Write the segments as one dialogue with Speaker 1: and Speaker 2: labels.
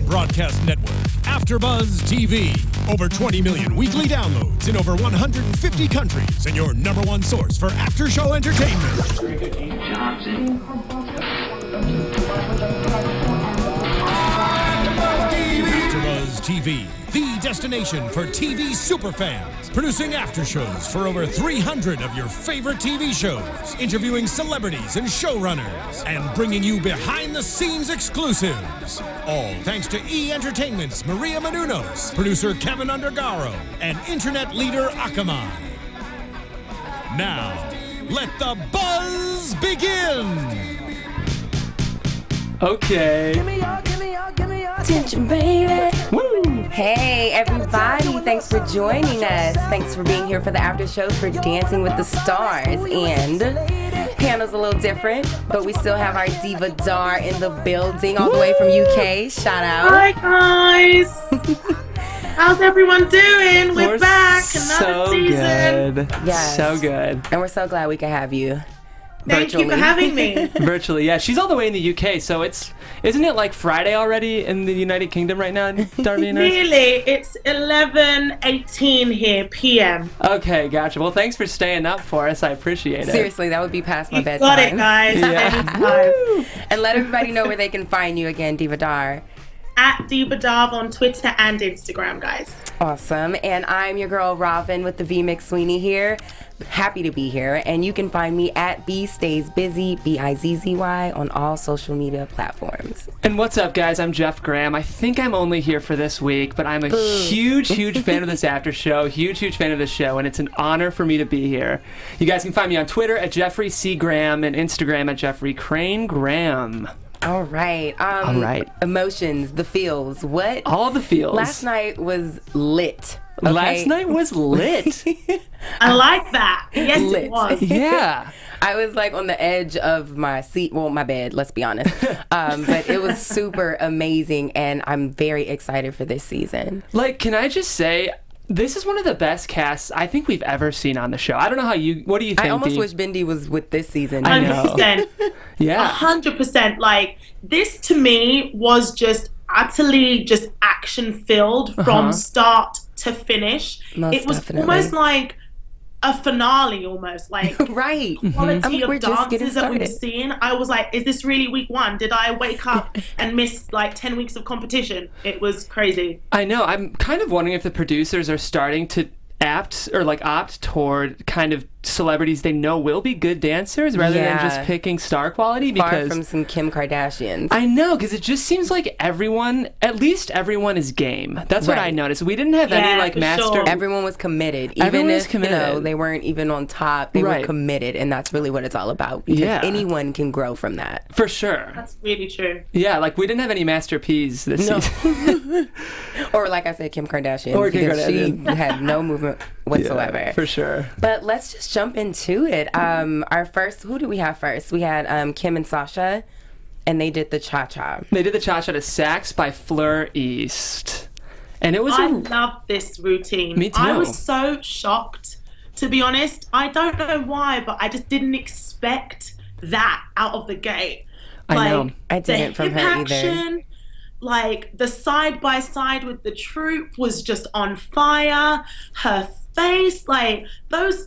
Speaker 1: broadcast network, AfterBuzz TV. Over 20 million weekly downloads in over 150 countries, and your #1 source for after-show entertainment. AfterBuzz TV, the destination for TV superfans, producing aftershows for over 300 of your favorite TV shows, interviewing celebrities and showrunners, and bringing you behind-the-scenes exclusives. All thanks to E! Entertainment's Maria Menounos, producer Kevin Undergaro, and internet leader Akamai. Now, let the buzz begin!
Speaker 2: Okay.
Speaker 3: Give me your attention, baby.
Speaker 2: Woo!
Speaker 3: Hey, everybody. Thanks for joining us. Thanks for being here for the after show for Dancing with the Stars. And panel's a little different, but we still have our diva Dar in the building all the way from UK. Shout out.
Speaker 4: Hi, guys. How's everyone doing? We're back. Another season.
Speaker 2: Good.
Speaker 3: Yes.
Speaker 2: So good.
Speaker 3: And we're so glad we could have you.
Speaker 4: Thank you for having me.
Speaker 2: Virtually, yeah. She's all the way in the UK, so isn't it like Friday already in the United Kingdom right now, Darvina?
Speaker 4: Nearly. It's 11:18 here, PM.
Speaker 2: Okay, gotcha. Well, thanks for staying up for us. I appreciate it.
Speaker 3: Seriously, that would be past my bedtime.
Speaker 4: Got it, guys.
Speaker 2: Yeah.
Speaker 4: Anytime.
Speaker 3: And let everybody know where they can find you again, Diva Dar.
Speaker 4: At Diva Darv on Twitter and Instagram, guys.
Speaker 3: Awesome. And I'm your girl, Rhavin, with the V McSweany here. Happy to be here. And you can find me at B Stays Busy, Bizzy, on all social media platforms.
Speaker 2: And what's up, guys? I'm Jeff Graham. I think I'm only here for this week, but I'm a huge fan of this after show. Huge fan of this show, and it's an honor for me to be here. You guys can find me on Twitter at Jeffrey C. Graham and Instagram at Jeffrey Crane Graham.
Speaker 3: All right.
Speaker 2: All right.
Speaker 3: Emotions, the feels. What?
Speaker 2: All the feels.
Speaker 3: Last night was lit. Okay?
Speaker 2: Last night was lit.
Speaker 4: I like that. Yes,
Speaker 3: Lit.
Speaker 4: it was.
Speaker 2: Yeah.
Speaker 3: I was like on the edge of my seat, well, my bed, let's be honest. But it was super amazing, and I'm very excited for this season.
Speaker 2: Like, can I just say, this is one of the best casts I think we've ever seen on the show. I don't know what do you think?
Speaker 3: I almost
Speaker 2: Dee?
Speaker 3: wish Bindi was with this season.
Speaker 2: I know.
Speaker 4: 100%.
Speaker 2: Yeah.
Speaker 4: 100%. Like, this to me was just utterly just action-filled from start to finish.
Speaker 3: Most
Speaker 4: it was
Speaker 3: definitely.
Speaker 4: almost like a finale, almost like
Speaker 3: Right.
Speaker 4: quality
Speaker 3: We're
Speaker 4: of
Speaker 3: just getting
Speaker 4: dances that we were
Speaker 3: started.
Speaker 4: seeing. I was like, is this really week 1? Did I wake up and miss like 10 weeks of competition? It was crazy.
Speaker 2: I know. I'm kind of wondering if the producers are starting to opt toward kind of celebrities they know will be good dancers rather than
Speaker 3: Yeah.
Speaker 2: just picking star quality,
Speaker 3: Far
Speaker 2: because
Speaker 3: from some Kim Kardashians.
Speaker 2: I know, because it just seems like at least everyone is game. That's what I
Speaker 3: Right.
Speaker 2: noticed. We didn't have any
Speaker 4: Yeah,
Speaker 2: like
Speaker 4: for
Speaker 2: master.
Speaker 4: sure.
Speaker 3: Everyone was committed. Even
Speaker 2: Everyone was
Speaker 3: if,
Speaker 2: committed.
Speaker 3: they weren't even on top, they
Speaker 2: Right.
Speaker 3: were committed, and that's really what it's all about. Because
Speaker 2: Yeah.
Speaker 3: anyone can grow from that.
Speaker 2: For sure.
Speaker 4: That's really true.
Speaker 2: Yeah, like we didn't have any Master P's this season.
Speaker 3: Or like I said, Kim Kardashian.
Speaker 2: Or Kim
Speaker 3: because
Speaker 2: Kardashian.
Speaker 3: she had no movement whatsoever.
Speaker 2: Yeah, for sure.
Speaker 3: But let's just jump into it. Our first, who did we have first? We had Kim and Sasha, and they did the cha-cha.
Speaker 2: They did the cha-cha to Sax by Fleur East. And it was
Speaker 4: I love this routine.
Speaker 2: Me too.
Speaker 4: I was so shocked, to be honest. I don't know why, but I just didn't expect that out of the gate.
Speaker 2: I know.
Speaker 3: I didn't
Speaker 4: the
Speaker 3: from
Speaker 4: hip
Speaker 3: her either.
Speaker 4: action, like the side by side with the troupe was just on fire. Her face, like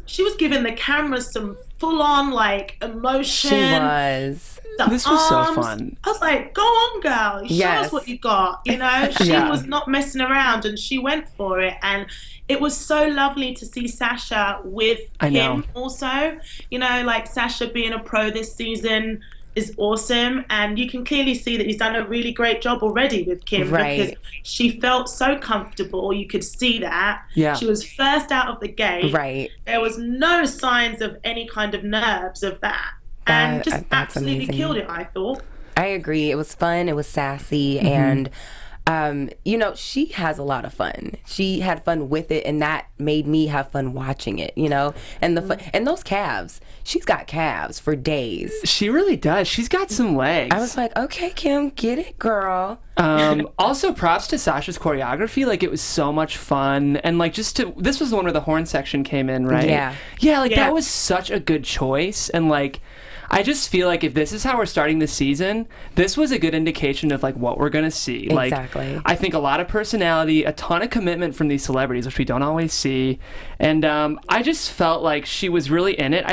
Speaker 4: she was giving the camera some full on like emotion.
Speaker 3: She was.
Speaker 4: The
Speaker 2: This was so
Speaker 4: arms.
Speaker 2: fun.
Speaker 4: I was like, go on, girl. Show
Speaker 3: Yes.
Speaker 4: us what you got. You know, she
Speaker 2: Yeah.
Speaker 4: was not messing around and she went for it. And it was so lovely to see Sasha with
Speaker 2: I know.
Speaker 4: him also. You know, like Sasha being a pro this season is awesome. And you can clearly see that he's done a really great job already with Kim.
Speaker 3: Right.
Speaker 4: Because she felt so comfortable. You could see that.
Speaker 2: Yeah.
Speaker 4: She was first out of the gate.
Speaker 3: Right.
Speaker 4: There was no signs of any kind of nerves of that. And just
Speaker 3: That's
Speaker 4: absolutely
Speaker 3: amazing.
Speaker 4: killed it, I thought.
Speaker 3: I agree. It was fun. It was sassy. And, she has a lot of fun. She had fun with it, and that made me have fun watching it, And and those calves, she's got calves for days.
Speaker 2: She really does. She's got some legs.
Speaker 3: I was like, okay, Kim, get it, girl.
Speaker 2: Also, props to Sasha's choreography. Like, it was so much fun. And, like, this was the one where the horn section came in, right?
Speaker 3: Yeah.
Speaker 2: Yeah, that was such a good choice. And, like, I just feel like if this is how we're starting the season, this was a good indication of, like, what we're going to see.
Speaker 3: Exactly.
Speaker 2: Like, I think a lot of personality, a ton of commitment from these celebrities, which we don't always see. And I just felt like she was really in it.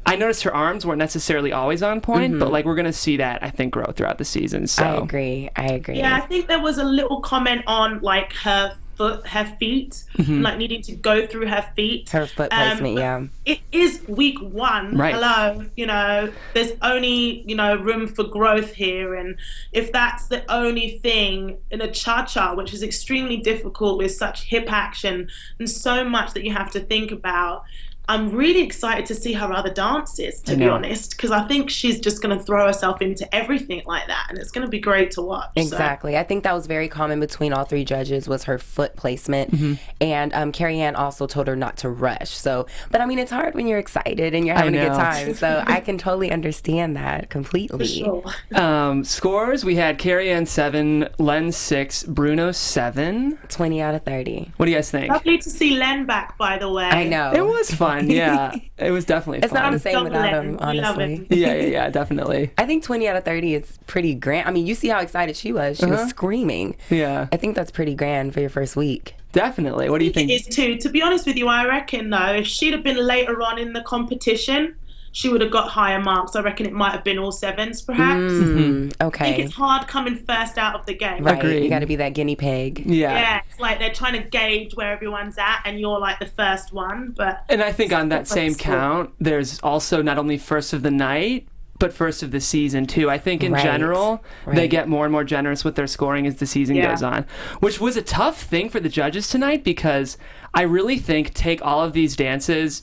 Speaker 2: I noticed her arms weren't necessarily always on point, but, like, we're going to see that, I think, grow throughout the season. So
Speaker 3: I agree.
Speaker 4: Yeah, I think there was a little comment on, like, her feet, like needing to go through her feet.
Speaker 3: Her foot placement, yeah.
Speaker 4: It is week 1.
Speaker 2: Right.
Speaker 4: Hello, there's only, room for growth here. And if that's the only thing in a cha-cha, which is extremely difficult with such hip action and so much that you have to think about, I'm really excited to see her other dances, to be honest, because I think she's just going to throw herself into everything like that, and it's going to be great to watch.
Speaker 3: Exactly. I think that was very common between all 3 judges was her foot placement, and Carrie Ann also told her not to rush. So, but I mean, it's hard when you're excited and you're having a good time, so I can totally understand that completely.
Speaker 4: For sure.
Speaker 2: Scores, we had Carrie Ann 7, Len 6, Bruno 7.
Speaker 3: 20 out of 30.
Speaker 2: What do you guys think?
Speaker 4: Lovely to see Len back, by the way.
Speaker 3: I know.
Speaker 2: It was fun. Yeah, it was definitely
Speaker 3: It's
Speaker 2: fun.
Speaker 3: not the same without him,
Speaker 4: We love
Speaker 3: honestly.
Speaker 4: him.
Speaker 2: Yeah, definitely.
Speaker 3: I think 20 out of 30 is pretty grand. I mean, you see how excited she was. She was screaming.
Speaker 2: Yeah.
Speaker 3: I think that's pretty grand for your first week.
Speaker 2: Definitely. What do you think?
Speaker 4: It is too. To be honest with you, I reckon, though, if she'd have been later on in the competition, she would have got higher marks. I reckon it might have been all 7s, perhaps. I
Speaker 3: Okay.
Speaker 4: think it's hard coming first out of the game.
Speaker 3: Right.
Speaker 2: Agreed.
Speaker 3: You got to be that guinea pig.
Speaker 2: Yeah.
Speaker 4: It's like they're trying to gauge where everyone's at, and you're like the first one. But
Speaker 2: And I think on that same count, there's also not only first of the night, but first of the season too. I think in general, they get more and more generous with their scoring as the season goes on, which was a tough thing for the judges tonight, because I really think take all of these dances,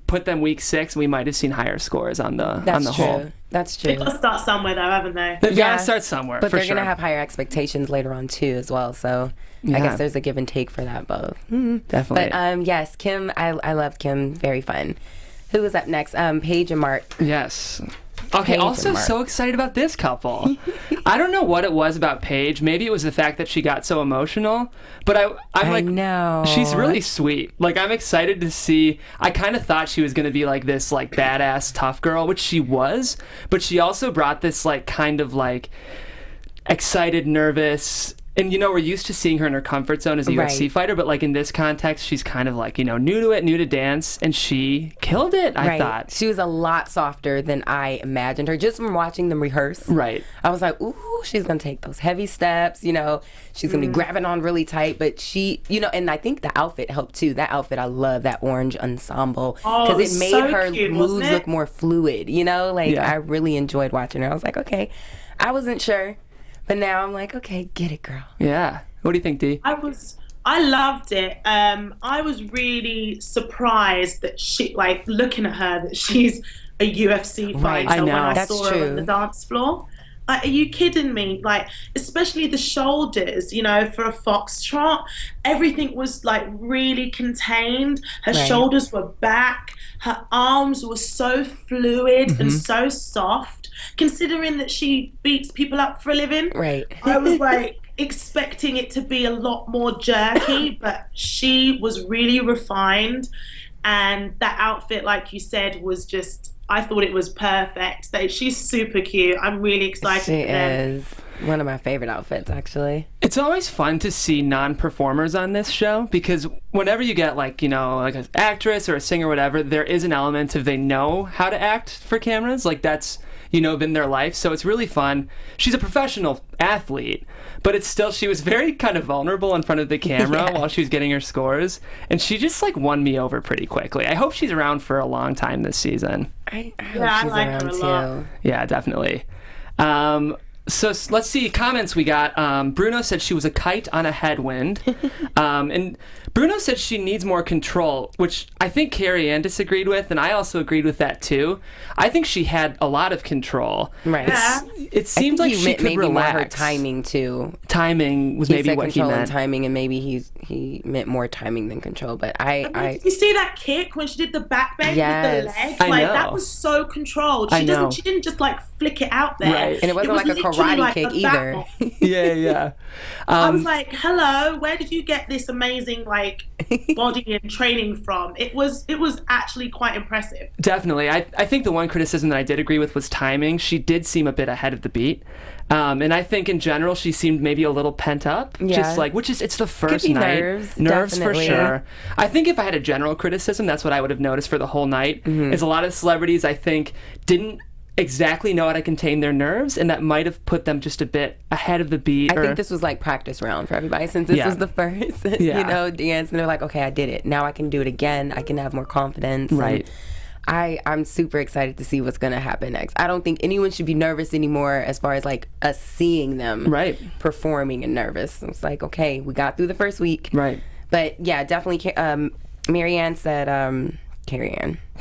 Speaker 2: put them week 6, we might have seen higher scores on the whole.
Speaker 3: That's true.
Speaker 4: they've got to start somewhere, though, haven't they?
Speaker 2: They've got to start somewhere,
Speaker 3: But
Speaker 2: for
Speaker 3: they're
Speaker 2: sure.
Speaker 3: going to have higher expectations later on, too, as well. So I guess there's a give and take for that both.
Speaker 2: Definitely.
Speaker 3: But yes, Kim, I love Kim. Very fun. Who was up next? Paige and Mark.
Speaker 2: Yes. Okay,
Speaker 3: Paige
Speaker 2: also
Speaker 3: and Mark.
Speaker 2: so excited about this couple. I don't know what it was about Paige. Maybe it was the fact that she got so emotional. But I'm like,
Speaker 3: know.
Speaker 2: she's really sweet. Like, I'm excited to see. I kind of thought she was going to be like this, like, badass tough girl, which she was. But she also brought this, like, kind of like excited, nervous. And, we're used to seeing her in her comfort zone as a UFC fighter, but, like, in this context, she's kind of, like, new to it, new to dance, and she killed it, I thought.
Speaker 3: She was a lot softer than I imagined her, just from watching them rehearse.
Speaker 2: Right.
Speaker 3: I was like, ooh, she's going to take those heavy steps, she's going to be grabbing on really tight, but she, and I think the outfit helped, too. That outfit, I love that orange ensemble, because it made
Speaker 4: so
Speaker 3: her
Speaker 4: cute,
Speaker 3: moves
Speaker 4: wasn't it?
Speaker 3: look more fluid, I really enjoyed watching her. I was like, okay, I wasn't sure. But now I'm like, okay, get it, girl.
Speaker 2: Yeah. What do you think, Dee?
Speaker 4: I loved it. I was really surprised that she, like, looking at her, that she's a UFC fighter
Speaker 2: I know.
Speaker 4: when I
Speaker 3: That's
Speaker 4: saw her on the dance floor. Like, are you kidding me? Like, especially the shoulders, for a foxtrot, everything was, like, really contained. Her shoulders were back. Her arms were so fluid and so soft, considering that she beats people up for a living.
Speaker 3: Right.
Speaker 4: I was, like, expecting it to be a lot more jerky, but she was really refined. And that outfit, like you said, was just... I thought it was perfect. She's super cute. I'm really excited
Speaker 3: She
Speaker 4: for them.
Speaker 3: is one of my favorite outfits, actually.
Speaker 2: It's always fun to see non-performers on this show, because whenever you get like an actress or a singer or whatever, there is an element of they know how to act for cameras. Like that's, been their life. So it's really fun. She's a professional athlete, but it's still, she was very kind of vulnerable in front of the camera while she was getting her scores. And she just like won me over pretty quickly. I hope she's around for a long time this season.
Speaker 3: I hope
Speaker 4: I
Speaker 3: she's
Speaker 4: like her
Speaker 3: around,
Speaker 4: a lot.
Speaker 3: too.
Speaker 2: Yeah, definitely. So let's see comments we got. Bruno said she was a kite on a headwind. And Bruno said she needs more control, which I think Carrie Ann disagreed with, and I also agreed with that too. I think she had a lot of control.
Speaker 3: Right.
Speaker 4: Yeah.
Speaker 2: It seemed like she could
Speaker 3: maybe
Speaker 2: relax.
Speaker 3: more her timing, too.
Speaker 2: Timing was
Speaker 3: He
Speaker 2: maybe
Speaker 3: said
Speaker 2: what he
Speaker 3: control and
Speaker 2: meant.
Speaker 3: timing, and maybe he meant more timing than control. But
Speaker 4: Did you see that kick when she did the back bend
Speaker 3: Yes.
Speaker 4: with the leg?
Speaker 2: I
Speaker 4: Like
Speaker 2: know.
Speaker 4: That was so controlled.
Speaker 2: I know.
Speaker 4: She didn't just like flick it out there.
Speaker 2: Right.
Speaker 3: And it wasn't like a
Speaker 4: literally literally
Speaker 3: karate
Speaker 4: like
Speaker 3: kick
Speaker 4: a
Speaker 3: either.
Speaker 4: battle.
Speaker 2: Yeah.
Speaker 4: I was like, hello, where did you get this amazing like body and training from? It was actually quite impressive.
Speaker 2: Definitely. I think the one criticism that I did agree with was timing. She did seem a bit ahead of the beat. And I think in general she seemed maybe a little pent up.
Speaker 3: Yeah.
Speaker 2: Just like, it's the first
Speaker 3: Could be
Speaker 2: night.
Speaker 3: nerves,
Speaker 2: for
Speaker 3: definitely.
Speaker 2: sure. I think if I had a general criticism, that's what I would have noticed for the whole night. Is a lot of celebrities, I think, didn't exactly know how to contain their nerves, and that might have put them just a bit ahead of the beat.
Speaker 3: I think this was like practice round for everybody since this was the first, dance, and they're like, okay, I did it. Now I can do it again. I can have more confidence.
Speaker 2: Right.
Speaker 3: I'm super excited to see what's going to happen next. I don't think anyone should be nervous anymore as far as like us seeing them performing and nervous. It's like, okay, we got through the first week.
Speaker 2: Right.
Speaker 3: But yeah, definitely Marianne said,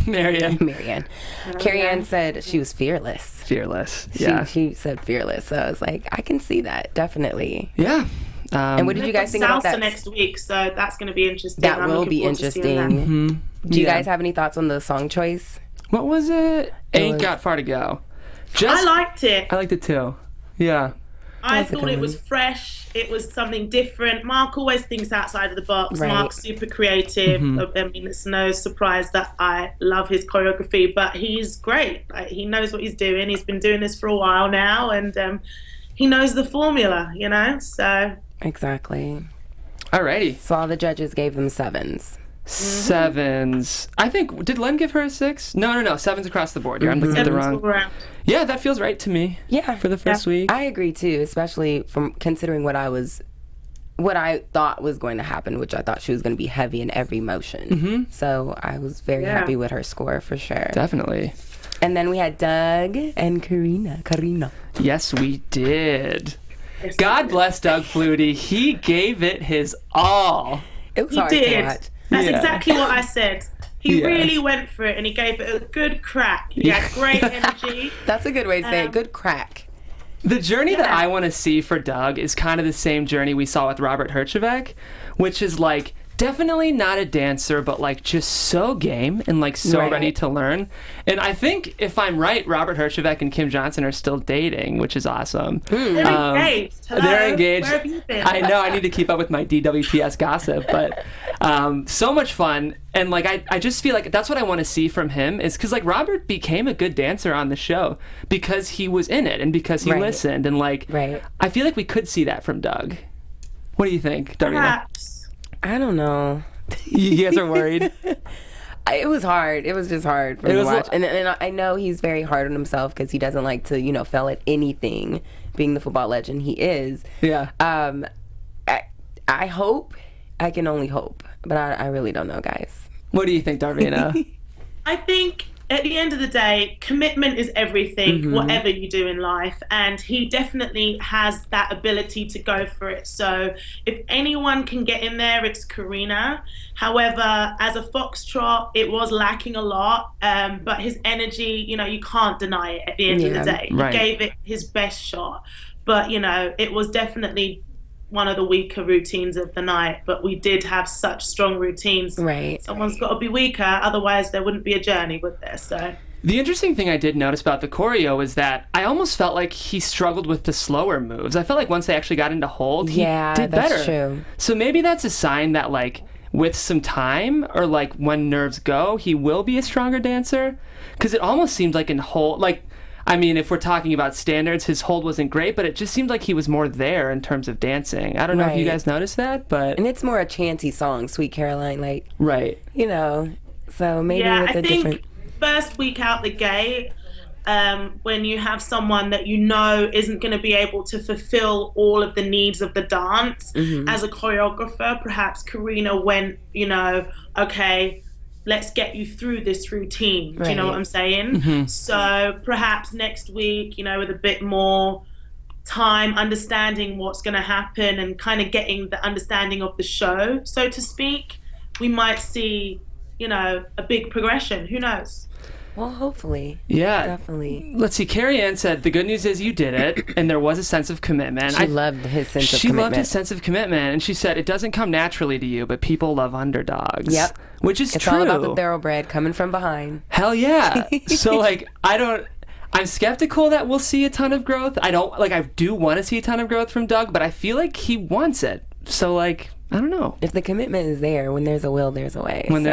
Speaker 3: Marianne said she was fearless.
Speaker 2: Fearless. Yeah.
Speaker 3: She said fearless. So I was like, I can see that, definitely.
Speaker 2: Yeah.
Speaker 3: And what did you guys think about that?
Speaker 4: Next week, so that's going to be interesting.
Speaker 3: That will be interesting. Do you guys have any thoughts on the song choice?
Speaker 2: What was it? Ain't Got Far to Go.
Speaker 4: I liked it.
Speaker 2: I liked it too. Yeah.
Speaker 4: I thought it was fresh. It was something different. Mark always thinks outside of the box.
Speaker 3: Right.
Speaker 4: Mark's super creative. I mean, it's no surprise that I love his choreography, but he's great. Like, he knows what he's doing. He's been doing this for a while now, and he knows the formula, you know? So
Speaker 3: exactly.
Speaker 2: Alrighty.
Speaker 3: So all the judges gave them 7s.
Speaker 2: 7s. I think, did Len give her a 6? No, 7s across the board. You're looking at the wrong. Yeah, that feels right to me.
Speaker 3: Yeah.
Speaker 2: For the first week.
Speaker 3: I agree too, especially from considering what I thought was going to happen, which I thought she was going to be heavy in every motion. So I was very happy with her score for sure.
Speaker 2: Definitely.
Speaker 3: And then we had Doug and Karina.
Speaker 2: Yes, we did. God bless Doug Flutie. He gave it his all.
Speaker 3: It was hard to watch.
Speaker 4: That's exactly what I said. He really went for it, and he gave it a good crack. He had great energy.
Speaker 3: That's a good way to say it. Good crack.
Speaker 2: The journey that I want to see for Doug is kind of the same journey we saw with Robert Herjavec, which is like definitely not a dancer, but like just so game and like so ready to learn. And I think if I'm right, Robert Herjavec and Kim Johnson are still dating, which is awesome.
Speaker 4: They're engaged. Hello?
Speaker 2: They're engaged.
Speaker 4: Where have you been?
Speaker 2: I know. I need to keep up with my DWTS gossip, but so much fun. And like I just feel like that's what I want to see from him, is because like Robert became a good dancer on the show because he was in it and because he listened, and like I feel like we could see that from Doug. What do you think, Darvina?
Speaker 4: Perhaps.
Speaker 3: I don't know.
Speaker 2: You guys are worried?
Speaker 3: It was hard. It was just hard for me to watch. And I know he's very hard on himself because he doesn't like to, fail at anything, being the football legend he is.
Speaker 2: Yeah.
Speaker 3: I hope. I can only hope. But I really don't know, guys.
Speaker 2: What do you think, Darvina?
Speaker 4: I think at the end of the day, commitment is everything, whatever you do in life. And he definitely has that ability to go for it. So if anyone can get in there, it's Karina. However, as a foxtrot, it was lacking a lot. But his energy, you can't deny it at the end of the day. He gave it his best shot. But, it was definitely one of the weaker routines of the night, but we did have such strong routines.
Speaker 3: Right.
Speaker 4: Someone's got to be weaker, otherwise there wouldn't be a journey, would there? So
Speaker 2: the interesting thing I did notice about the choreo is that I almost felt like he struggled with the slower moves. I felt like once they actually got into hold, he did better.
Speaker 3: That's true.
Speaker 2: So maybe that's a sign that like with some time, or like when nerves go, he will be a stronger dancer. Because it almost seemed like in hold, like, I mean, if we're talking about standards, his hold wasn't great, but it just seemed like he was more there in terms of dancing. I don't know if you guys noticed that, but...
Speaker 3: And it's more a chanty song, Sweet Caroline, like...
Speaker 2: Right.
Speaker 3: So maybe with a different...
Speaker 4: I think first week out the gate, when you have someone that isn't going to be able to fulfill all of the needs of the dance, as a choreographer, perhaps Karina went, okay... let's get you through this routine. Do you know what I'm saying? So perhaps next week, with a bit more time, understanding what's going to happen and kind of getting the understanding of the show, so to speak, we might see, a big progression. Who knows?
Speaker 3: Well, hopefully.
Speaker 2: Yeah.
Speaker 3: Definitely.
Speaker 2: Let's see. Carrie Ann said, the good news is you did it, and there was a sense of commitment.
Speaker 3: She loved his sense of commitment.
Speaker 2: She loved his sense of commitment, and she said, it doesn't come naturally to you, but people love underdogs. Yep. Which is true.
Speaker 3: It's all about the thoroughbred coming from behind.
Speaker 2: Hell yeah. So, like, I I'm skeptical that we'll see a ton of growth. I do want to see a ton of growth from Doug, but I feel like he wants it. So, like, I don't know.
Speaker 3: If the commitment is there, when there's a will, there's a way.
Speaker 4: And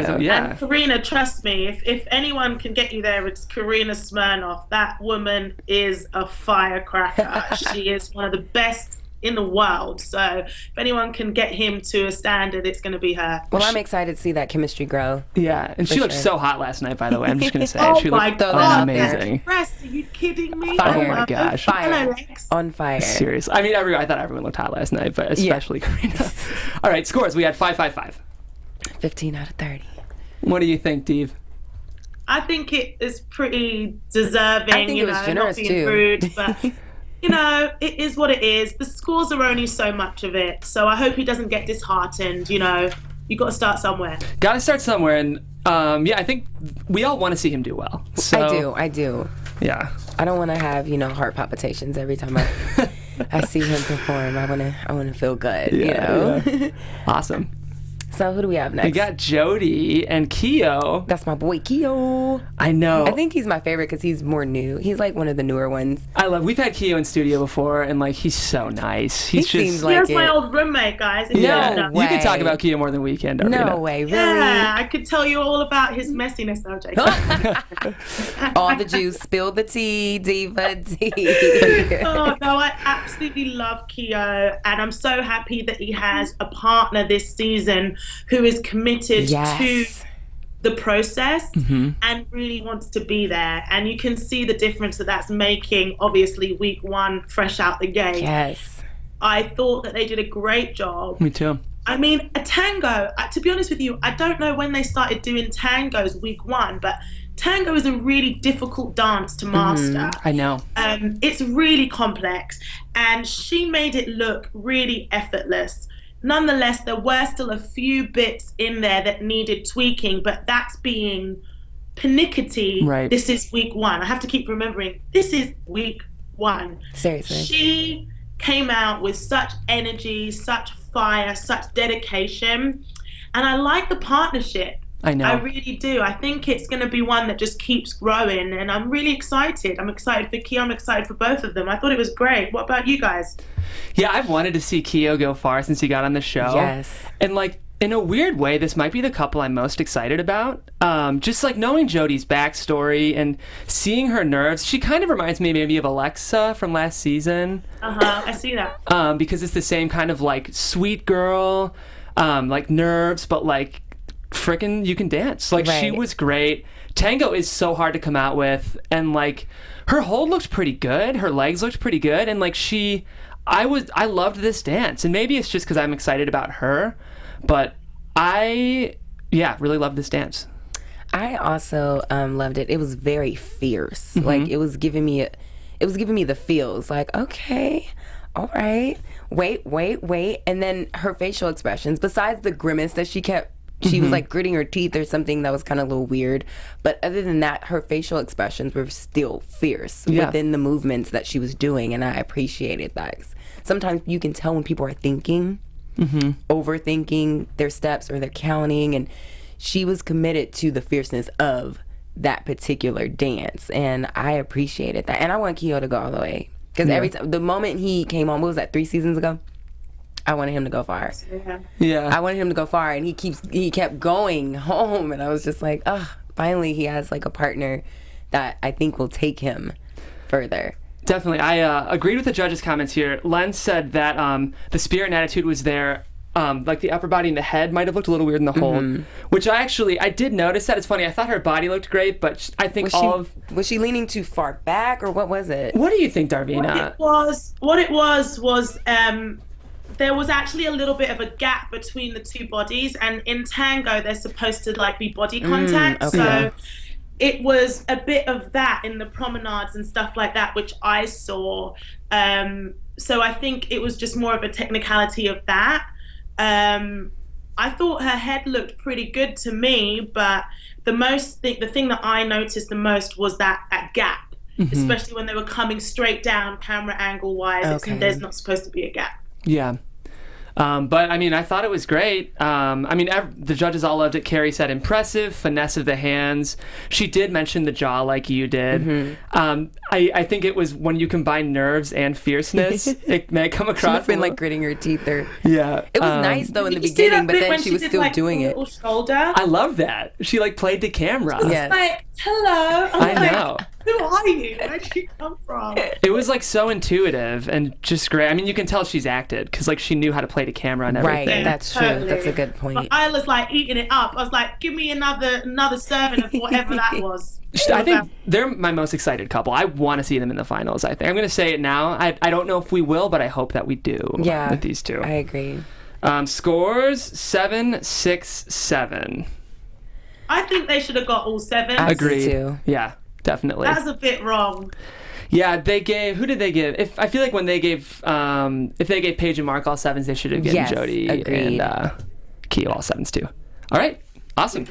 Speaker 4: Karina, trust me, if anyone can get you there, it's Karina Smirnoff. That woman is a firecracker. She is one of the best in the world. So if anyone can get him to a standard, it's going to be her.
Speaker 3: Well, I'm excited to see that chemistry grow.
Speaker 2: Yeah, and she looked so hot last night, by the way. I'm just going to say
Speaker 4: oh
Speaker 2: it. She
Speaker 4: my
Speaker 2: looked
Speaker 4: God,
Speaker 2: amazing.
Speaker 4: Are you kidding me?
Speaker 2: Oh my gosh.
Speaker 3: Fire.
Speaker 4: Lex.
Speaker 3: On fire.
Speaker 2: Seriously. I mean, I thought everyone looked hot last night, but especially Karina. All right, scores. We had 5-5-5.
Speaker 3: 15 out of 30.
Speaker 2: What do you think, Dave?
Speaker 4: I think it is pretty deserving.
Speaker 3: I think it was generous,
Speaker 4: not being
Speaker 3: too.
Speaker 4: rude, but it is what it is. The scores are only so much of it, so I hope he doesn't get disheartened. You got to start somewhere.
Speaker 2: Got to start somewhere, and I think we all want to see him do well. So,
Speaker 3: I do.
Speaker 2: Yeah.
Speaker 3: I don't want to have heart palpitations every time I see him perform. I want to feel good.
Speaker 2: Yeah. Awesome.
Speaker 3: So who do we have next?
Speaker 2: We got Jodie and Keo.
Speaker 3: That's my boy Keo.
Speaker 2: I know.
Speaker 3: I think he's my favorite because he's more new. He's like one of the newer ones.
Speaker 2: We've had Keo in studio before, and like he's so nice. He
Speaker 3: seems like
Speaker 4: my old roommate, guys.
Speaker 2: Yeah,
Speaker 3: No
Speaker 2: you can talk
Speaker 3: way.
Speaker 2: about Keo more than we can.
Speaker 3: No way, really?
Speaker 4: Yeah, I could tell you all about his messiness. No, Jake.
Speaker 3: All the juice, spill the tea, diva tea.
Speaker 4: Oh no, I absolutely love Keo, and I'm so happy that he has a partner this season who is committed to the process and really wants to be there. And you can see the difference that's making, obviously, week one, fresh out the gate.
Speaker 3: Yes.
Speaker 4: I thought that they did a great job.
Speaker 2: Me too.
Speaker 4: I mean, a tango, to be honest with you, I don't know when they started doing tangos week one, but tango is a really difficult dance to master.
Speaker 2: I know.
Speaker 4: It's really complex, and she made it look really effortless. Nonetheless, there were still a few bits in there that needed tweaking, but that's being pernickety.
Speaker 2: Right.
Speaker 4: This is week one. I have to keep remembering, this is week one.
Speaker 3: Seriously.
Speaker 4: She came out with such energy, such fire, such dedication, and I like the partnership.
Speaker 2: I know.
Speaker 4: I really do. I think it's going to be one that just keeps growing, and I'm really excited. I'm excited for Keo. I'm excited for both of them. I thought it was great. What about you guys?
Speaker 2: Yeah, I've wanted to see Keo go far since he got on the show.
Speaker 3: Yes.
Speaker 2: And like, in a weird way, this might be the couple I'm most excited about. Just like knowing Jodie's backstory and seeing her nerves. She kind of reminds me maybe of Alexa from last season.
Speaker 4: I see that.
Speaker 2: Because it's the same kind of like sweet girl, like nerves, but like frickin' you can dance. Like she was great. Tango is so hard to come out with, and like her hold looked pretty good. Her legs looked pretty good, and like I loved this dance, and maybe it's just because I'm excited about her, but I really loved this dance.
Speaker 3: I also loved it. It was very fierce. Like it was giving me the feels. Like, okay, all right, wait, and then her facial expressions. Besides the grimace that she kept. She was like gritting her teeth or something that was kind of a little weird. But other than that, her facial expressions were still fierce within the movements that she was doing. And I appreciated that. Sometimes you can tell when people are thinking, overthinking their steps or they're counting. And she was committed to the fierceness of that particular dance. And I appreciated that. And I want Keo to go all the way. Because every time, the moment he came on, what was that, 3 seasons ago? I wanted him to go far.
Speaker 2: Yeah.
Speaker 3: I wanted him to go far, and he kept going home, and I was just like, finally he has like a partner that I think will take him further.
Speaker 2: Definitely. I agreed with the judges' comments here. Len said that the spirit and attitude was there. Like the upper body and the head might have looked a little weird in the hold, which I did notice that. It's funny. I thought her body looked great, but I think
Speaker 3: was she leaning too far back, or what was it?
Speaker 2: What do you think, Darvina?
Speaker 4: What it was there was actually a little bit of a gap between the two bodies, and in tango they're supposed to like be body contact.
Speaker 3: Okay.
Speaker 4: So it was a bit of that in the promenades and stuff like that, which I saw. So I think it was just more of a technicality of that. I thought her head looked pretty good to me, but the thing that I noticed the most was that gap, especially when they were coming straight down camera angle wise.
Speaker 3: Okay.
Speaker 4: There's not supposed to be a gap.
Speaker 2: Yeah. But I mean, I thought it was great. I mean, the judges all loved it. Carrie said impressive, finesse of the hands. She did mention the jaw like you did. I think it was when you combine nerves and fierceness, it may come across. She
Speaker 3: must have been like gritting her teeth or.
Speaker 2: Yeah.
Speaker 3: It was nice though in the beginning, but then she was
Speaker 4: did,
Speaker 3: still
Speaker 4: like,
Speaker 3: doing
Speaker 4: the
Speaker 3: it.
Speaker 4: little shoulder.
Speaker 2: I love that. She like played to camera.
Speaker 3: Yes.
Speaker 4: Like, hello.
Speaker 2: I know.
Speaker 4: Who are you? Where did you come from?
Speaker 2: It was like so intuitive and just great. I mean, you can tell she's acted because like she knew how to play to camera and everything.
Speaker 3: Right, that's true. That's a good point.
Speaker 4: But I was like eating it up. I was like, give me another serving of whatever that was.
Speaker 2: I think they're my most excited couple. I want to see them in the finals, I think. I'm going to say it now. I don't know if we will, but I hope that we do with these two.
Speaker 3: I agree.
Speaker 2: Scores 7, 6, 7.
Speaker 4: I think they should have got all 7.
Speaker 2: Agreed.
Speaker 3: Too.
Speaker 2: Yeah, definitely.
Speaker 4: That's a bit wrong.
Speaker 2: Yeah, they gave. Who did they give? I feel like when they gave, if they gave Paige and Mark all 7s, they should have given Jodie and Keo all 7s too. All right, awesome.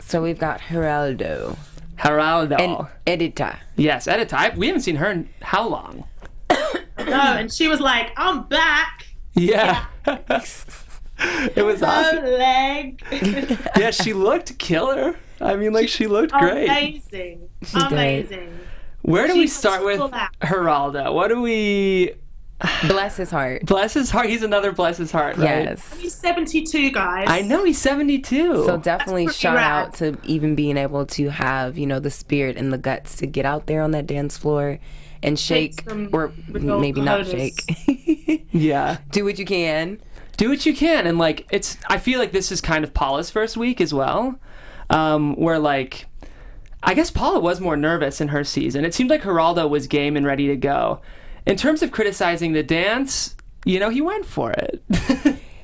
Speaker 3: So we've got Geraldo
Speaker 2: And
Speaker 3: and Edyta.
Speaker 2: Yes, Edyta. We haven't seen her in how long?
Speaker 4: No, and she was like, I'm back.
Speaker 2: Yeah. It was awesome.
Speaker 4: Leg.
Speaker 2: Yeah, she looked killer. I mean, like, she looked great.
Speaker 4: Amazing. Amazing.
Speaker 2: Where do we start with Geraldo? What do we...
Speaker 3: Bless his heart.
Speaker 2: Bless his heart. He's another bless his heart, right?
Speaker 3: Yes.
Speaker 4: He's 72, guys.
Speaker 2: I know, he's 72.
Speaker 3: So definitely
Speaker 4: pretty
Speaker 3: shout
Speaker 4: rad.
Speaker 3: out to even being able to have, you know, the spirit and the guts to get out there on that dance floor and shake, or maybe not shake.
Speaker 2: Yeah.
Speaker 3: Do what you can.
Speaker 2: Do what you can. And, like, I feel like this is kind of Paula's first week as well, where, like, I guess Paula was more nervous in her season. It seemed like Geraldo was game and ready to go. In terms of criticizing the dance, you know, he went for it.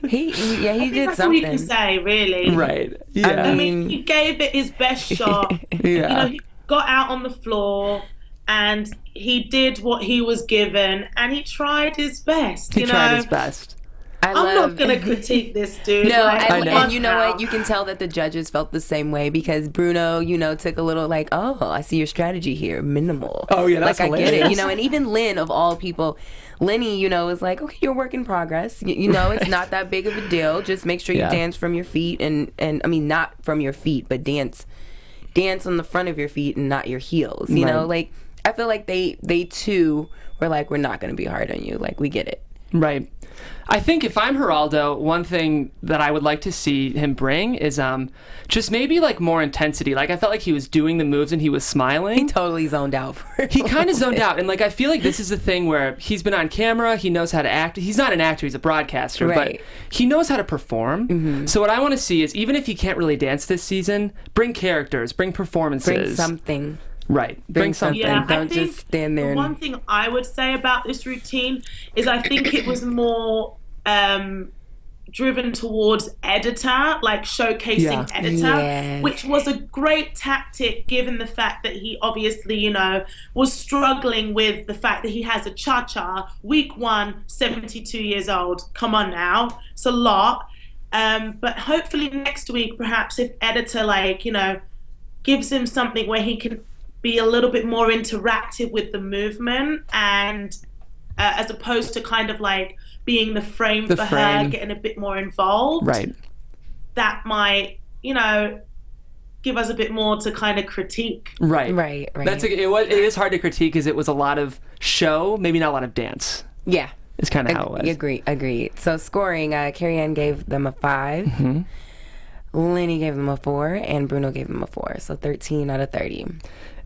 Speaker 3: He did
Speaker 4: That's
Speaker 3: something.
Speaker 4: all you can say, really.
Speaker 2: Right. Yeah.
Speaker 4: I mean, he gave it his best shot.
Speaker 2: Yeah.
Speaker 4: You know, he got out on the floor and he did what he was given and he tried his best.
Speaker 2: He tried his best.
Speaker 4: I'm not going to critique this dude.
Speaker 3: No,
Speaker 4: like,
Speaker 3: and you know what? You can tell that the judges felt the same way because Bruno, you know, took a little like, oh, I see your strategy here, minimal.
Speaker 2: Oh, yeah, that's
Speaker 3: like,
Speaker 2: hilarious.
Speaker 3: I get it, you know, and even Lynn, of all people, Lenny, you know, is like, okay, you're work in progress. You know, it's not that big of a deal. Just make sure you dance from your feet and I mean, not from your feet, but dance on the front of your feet and not your heels. You know, like, I feel like they too were like, we're not going to be hard on you. Like, we get it.
Speaker 2: Right. I think if I'm Geraldo, one thing that I would like to see him bring is just maybe like more intensity. Like I felt like he was doing the moves and he was smiling.
Speaker 3: He totally zoned out for it.
Speaker 2: He kind of zoned out. And like I feel like this is the thing where he's been on camera, he knows how to act. He's not an actor, he's a broadcaster,
Speaker 3: right.
Speaker 2: but he knows how to perform. Mm-hmm. So what I want to see is even if he can't really dance this season, bring characters, bring performances.
Speaker 3: Bring something.
Speaker 2: Right. Bring something.
Speaker 4: Yeah,
Speaker 3: Don't just stand there.
Speaker 4: The one thing I would say about this routine is I think it was more driven towards Edyta, like showcasing Edyta, which was a great tactic given the fact that he obviously, you know, was struggling with the fact that he has a cha-cha. Week 1, 72 years old. Come on now. It's a lot. But hopefully next week, perhaps if Edyta, like, you know, gives him something where he can be a little bit more interactive with the movement and as opposed to kind of like being the frame for her, getting a bit more involved.
Speaker 2: Right.
Speaker 4: That might, you know, give us a bit more to kind of critique.
Speaker 2: Right.
Speaker 3: Right.
Speaker 2: It is hard to critique because it was a lot of show, maybe not a lot of dance.
Speaker 3: Yeah.
Speaker 2: It's kind of how it was.
Speaker 3: Agreed. So scoring, Carrie Ann gave them a 5. Mm-hmm. Lenny gave them a 4, and Bruno gave them a 4. So 13 out of 30.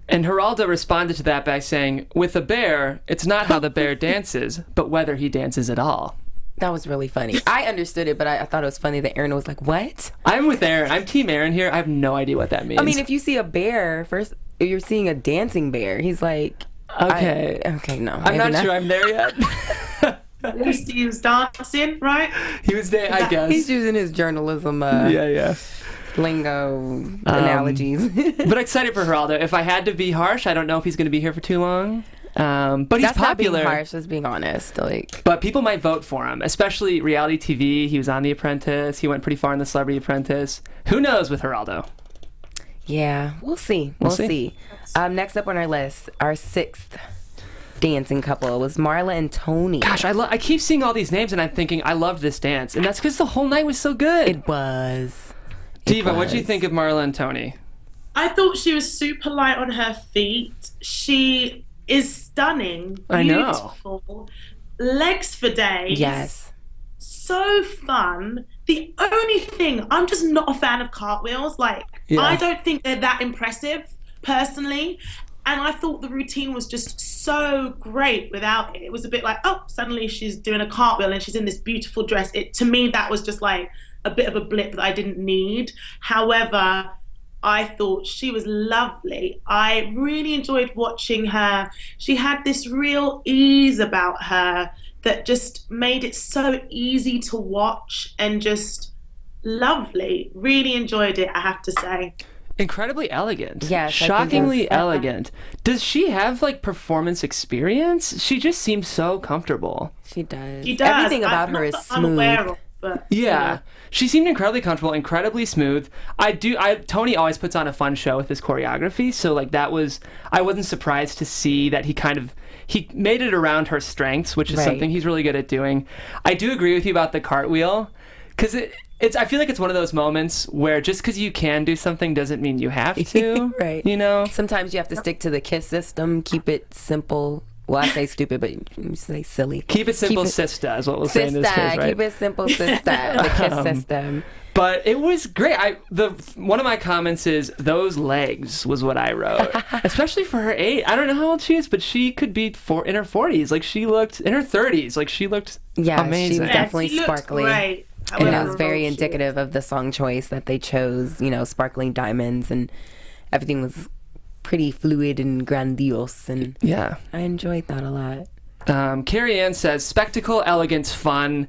Speaker 2: And Geraldo responded to that by saying, with a bear, it's not how the bear dances, but whether he dances at all.
Speaker 3: That was really funny. I understood it, but I thought it was funny that Aaron was like, what?
Speaker 2: I'm with Aaron. I'm Team Aaron here. I have no idea what that means.
Speaker 3: I mean, if you see a bear, first, if you're seeing a dancing bear, he's like,
Speaker 2: okay.
Speaker 3: No.
Speaker 2: I'm not sure I'm there yet.
Speaker 4: At least he was dancing, right?
Speaker 2: He was there, I guess.
Speaker 3: He's using his journalism lingo analogies.
Speaker 2: But excited for Geraldo. If I had to be harsh, I don't know if he's going to be here for too long. But he's
Speaker 3: That's
Speaker 2: popular.
Speaker 3: Not being harsh, that's being honest. Like,
Speaker 2: but people might vote for him, especially reality TV. He was on The Apprentice. He went pretty far in The Celebrity Apprentice. Who knows with Geraldo?
Speaker 3: Yeah, we'll see. We'll see. Next up on our list, our 6th. dancing couple was Marla and Tony.
Speaker 2: Gosh, I keep seeing all these names and I'm thinking I loved this dance, and that's because the whole night was so good.
Speaker 3: It was.
Speaker 2: Diva, what do you think of Marla and Tony?
Speaker 4: I thought she was super light on her feet. She is stunning, beautiful,
Speaker 2: I know.
Speaker 4: Legs for days.
Speaker 3: Yes.
Speaker 4: So fun. The only thing, I'm just not a fan of cartwheels. Like, I don't think they're that impressive, personally. And I thought the routine was just so great without it. It was a bit like, oh, suddenly she's doing a cartwheel and she's in this beautiful dress. To me, that was just like a bit of a blip that I didn't need. However, I thought she was lovely. I really enjoyed watching her. She had this real ease about her that just made it so easy to watch and just lovely. Really enjoyed it, I have to say.
Speaker 2: Incredibly elegant.
Speaker 3: Yes,
Speaker 2: shockingly elegant. Does she have like performance experience? She just seems so comfortable.
Speaker 3: She does.
Speaker 4: She does.
Speaker 3: Everything about her is smooth.
Speaker 4: But,
Speaker 2: yeah. She seemed incredibly comfortable, incredibly smooth. Tony always puts on a fun show with his choreography, so like I wasn't surprised to see that he made it around her strengths, which is something he's really good at doing. I do agree with you about the cartwheel, because I feel like it's one of those moments where just because you can do something doesn't mean you have to.
Speaker 3: Right.
Speaker 2: You know?
Speaker 3: Sometimes you have to stick to the KISS system, keep it simple. Well, I say stupid, but you say silly.
Speaker 2: Keep it simple, sister, is what we'll say in this case, right?
Speaker 3: Keep it simple, sister. The KISS system.
Speaker 2: But it was great. One of my comments is those legs was what I wrote, especially for her age. I don't know how old she is, but she could be in her 40s. Like she looked in her 30s. Like she looked amazing.
Speaker 3: She was definitely
Speaker 4: she
Speaker 3: sparkly.
Speaker 4: Great.
Speaker 3: And it was very indicative of the song choice that they chose. You know, sparkling diamonds, and everything was pretty fluid and grandiose, and I enjoyed that a lot.
Speaker 2: Carrie Ann says spectacle, elegance, fun.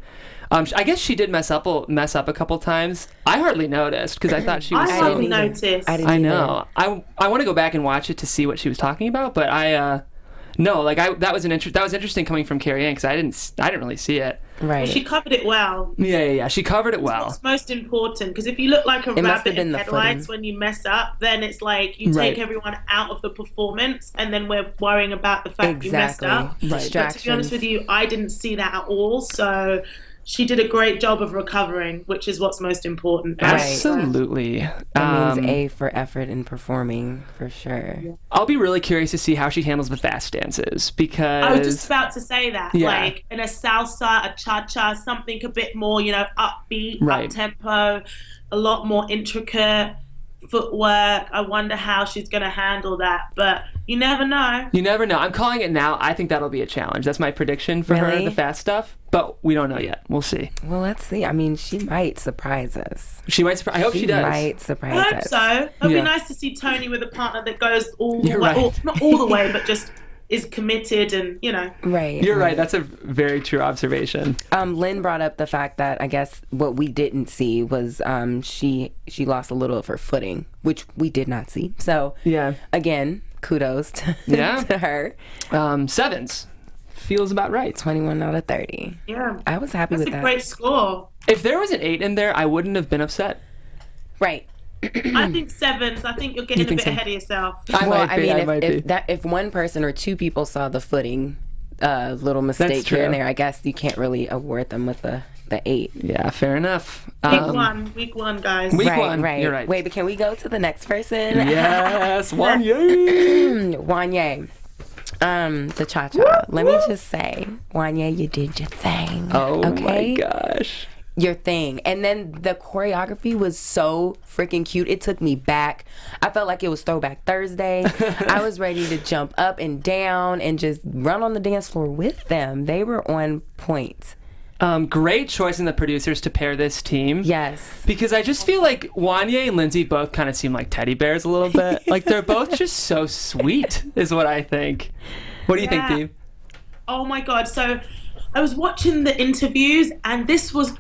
Speaker 2: I guess she did mess up a couple times. I hardly noticed because I thought she was.
Speaker 4: I hardly noticed.
Speaker 3: I
Speaker 2: know. I want to go back and watch it to see what she was talking about, but that was interesting coming from Carrie Ann because I didn't really see it.
Speaker 3: Right.
Speaker 4: She covered it well.
Speaker 2: Yeah. She covered it well.
Speaker 4: What's most important, because if you look like a rabbit in headlights when you mess up, then it's like you take everyone out of the performance, and then we're worrying about the fact you messed up.
Speaker 3: Right.
Speaker 4: But to be honest with you, I didn't see that at all. So she did a great job of recovering, which is what's most important.
Speaker 2: Absolutely.
Speaker 3: That means A for effort in performing, for sure. Yeah.
Speaker 2: I'll be really curious to see how she handles the fast dances, because
Speaker 4: I was just about to say that. Like in a salsa, a cha-cha, something a bit more, upbeat, up-tempo, a lot more intricate footwork. I wonder how she's going to handle that, but you never know.
Speaker 2: You never know. I'm calling it now. I think that'll be a challenge. That's my prediction for her, the fast stuff, but we don't know yet. We'll see.
Speaker 3: Well, let's see. I mean, she might surprise us.
Speaker 2: She might surprise. I hope she does.
Speaker 3: Might surprise
Speaker 4: us. I hope so. It'll be nice to see Tony with a partner that goes all the way, or not all the way, but just is committed and,
Speaker 3: Right.
Speaker 2: You're right. That's a very true observation.
Speaker 3: Lynn brought up the fact that I guess what we didn't see was she lost a little of her footing, which we did not see. So, again, kudos to, to her.
Speaker 2: 7s. Feels about right.
Speaker 3: 21 out of 30.
Speaker 4: Yeah.
Speaker 3: I was happy with that.
Speaker 4: That's a great score.
Speaker 2: If there was an 8 in there, I wouldn't have been upset.
Speaker 3: Right.
Speaker 4: I think 7s. I think you're getting a bit ahead of yourself.
Speaker 3: If one person or two people saw the footing, little mistake here and there, I guess you can't really award them with the 8.
Speaker 2: Yeah, fair enough.
Speaker 4: Week one, guys.
Speaker 2: Week one.
Speaker 3: Right.
Speaker 2: You're right.
Speaker 3: Wait, but can we go to the next person?
Speaker 2: Yes, Wanya.
Speaker 3: Wanya. The cha-cha. Let me just say, Wanya, you did your thing.
Speaker 2: Oh my gosh.
Speaker 3: Your thing. And then the choreography was so freaking cute. It took me back. I felt like it was Throwback Thursday. I was ready to jump up and down and just run on the dance floor with them. They were on point.
Speaker 2: Great choice in the producers to pair this team.
Speaker 3: Yes.
Speaker 2: Because I just feel like Wanya and Lindsay both kind of seem like teddy bears a little bit. Like they're both just so sweet is what I think. What do you think, Dave?
Speaker 4: Oh my God. So I was watching the interviews, and this was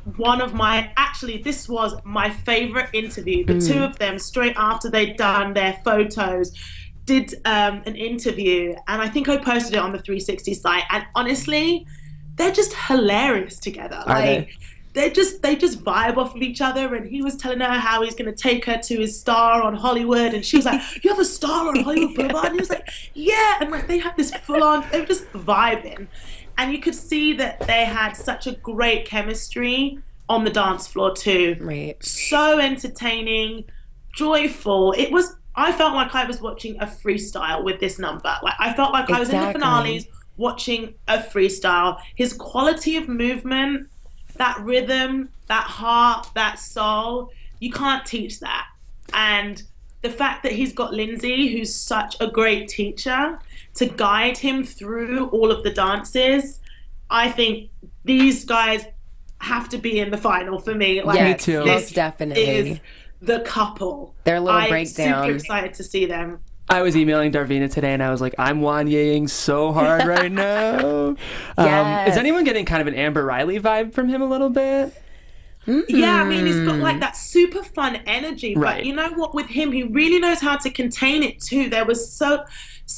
Speaker 4: this was my favorite interview. The two of them, straight after they'd done their photos, did an interview, and I think I posted it on the 360 site, and honestly, they're just hilarious together. they just vibe off of each other, and he was telling her how he's going to take her to his star on Hollywood, and she was like, you have a star on Hollywood Boulevard? And he was like, yeah, and like they had this full-on, they were just vibing, and you could see that they had such a great chemistry on the dance floor too.
Speaker 3: Right.
Speaker 4: So entertaining, joyful. I felt like I was watching a freestyle with this number. Like I felt like I was in the finales watching a freestyle. His quality of movement, that rhythm, that heart, that soul, you can't teach that. And the fact that he's got Lindsay, who's such a great teacher, to guide him through all of the dances, I think these guys have to be in the final for me. Like,
Speaker 3: me
Speaker 2: too.
Speaker 3: Most definitely.
Speaker 4: Is the couple.
Speaker 3: Their little
Speaker 4: I'm
Speaker 3: breakdown.
Speaker 4: super excited to see them.
Speaker 2: I was emailing Darvina today, and I was like, I'm Wanyaing so hard right now.
Speaker 3: Yes.
Speaker 2: Is anyone getting kind of an Amber Riley vibe from him a little bit?
Speaker 4: Yeah, I mean, he's got like that super fun energy, but
Speaker 2: Right.
Speaker 4: you know what, with him, he really knows how to contain it too. There was so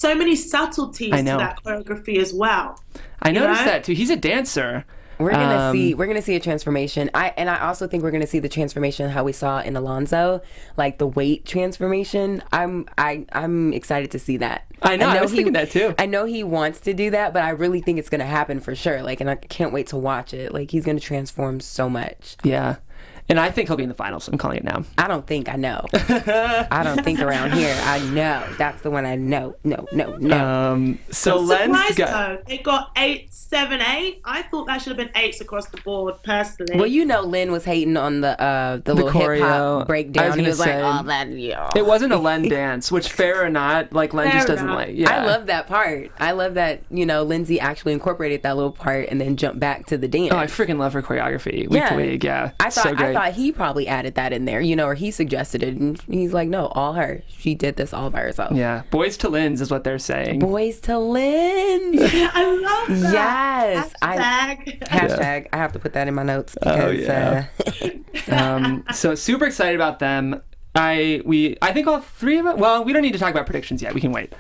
Speaker 4: many subtleties to that choreography as well.
Speaker 2: I noticed
Speaker 4: know?
Speaker 2: that too. He's a dancer.
Speaker 3: We're gonna see a transformation. I also think we're gonna see the transformation how we saw in Alonzo, like the weight transformation. I'm excited to see that.
Speaker 2: I know I was thinking that too.
Speaker 3: I know he wants to do that, but I really think it's gonna happen for sure. Like, and I can't wait to watch it. Like, he's gonna transform so much.
Speaker 2: Yeah. And I think he'll be in the finals. I'm calling it now.
Speaker 3: I don't think I know. I don't think around here. I know. That's the one I know. No.
Speaker 2: So
Speaker 4: I'm
Speaker 2: Len's
Speaker 4: surprised
Speaker 2: got...
Speaker 4: though. They got 8, 7, 8. I thought that should have been 8s across the board, personally.
Speaker 3: Well, you know, Lynn was hating on the little hip
Speaker 2: choreo.
Speaker 3: hop breakdown. He was
Speaker 2: say,
Speaker 3: like, "Oh, that yeah."
Speaker 2: It wasn't a Len dance, which fair or not, like Len just
Speaker 4: Fair
Speaker 2: doesn't
Speaker 4: enough.
Speaker 2: like. Yeah.
Speaker 3: I love that part. I love that, you know, Lindsay actually incorporated that little part and then jumped back to the dance.
Speaker 2: Oh, I freaking love her choreography week to week. Yeah.
Speaker 3: I
Speaker 2: so great.
Speaker 3: thought he probably added that in there, you know, or he suggested it, and he's like, no, all her. She did this all by herself.
Speaker 2: Yeah. Boys to Lynn's is what they're saying.
Speaker 3: Boys to Lynn.
Speaker 4: Yeah, I love that.
Speaker 3: Yes.
Speaker 4: Hashtag.
Speaker 3: I have to put that in my notes
Speaker 2: Oh,
Speaker 3: because
Speaker 2: yeah. So super excited about them. I think all three of us. Well, we don't need to talk about predictions yet. We can wait.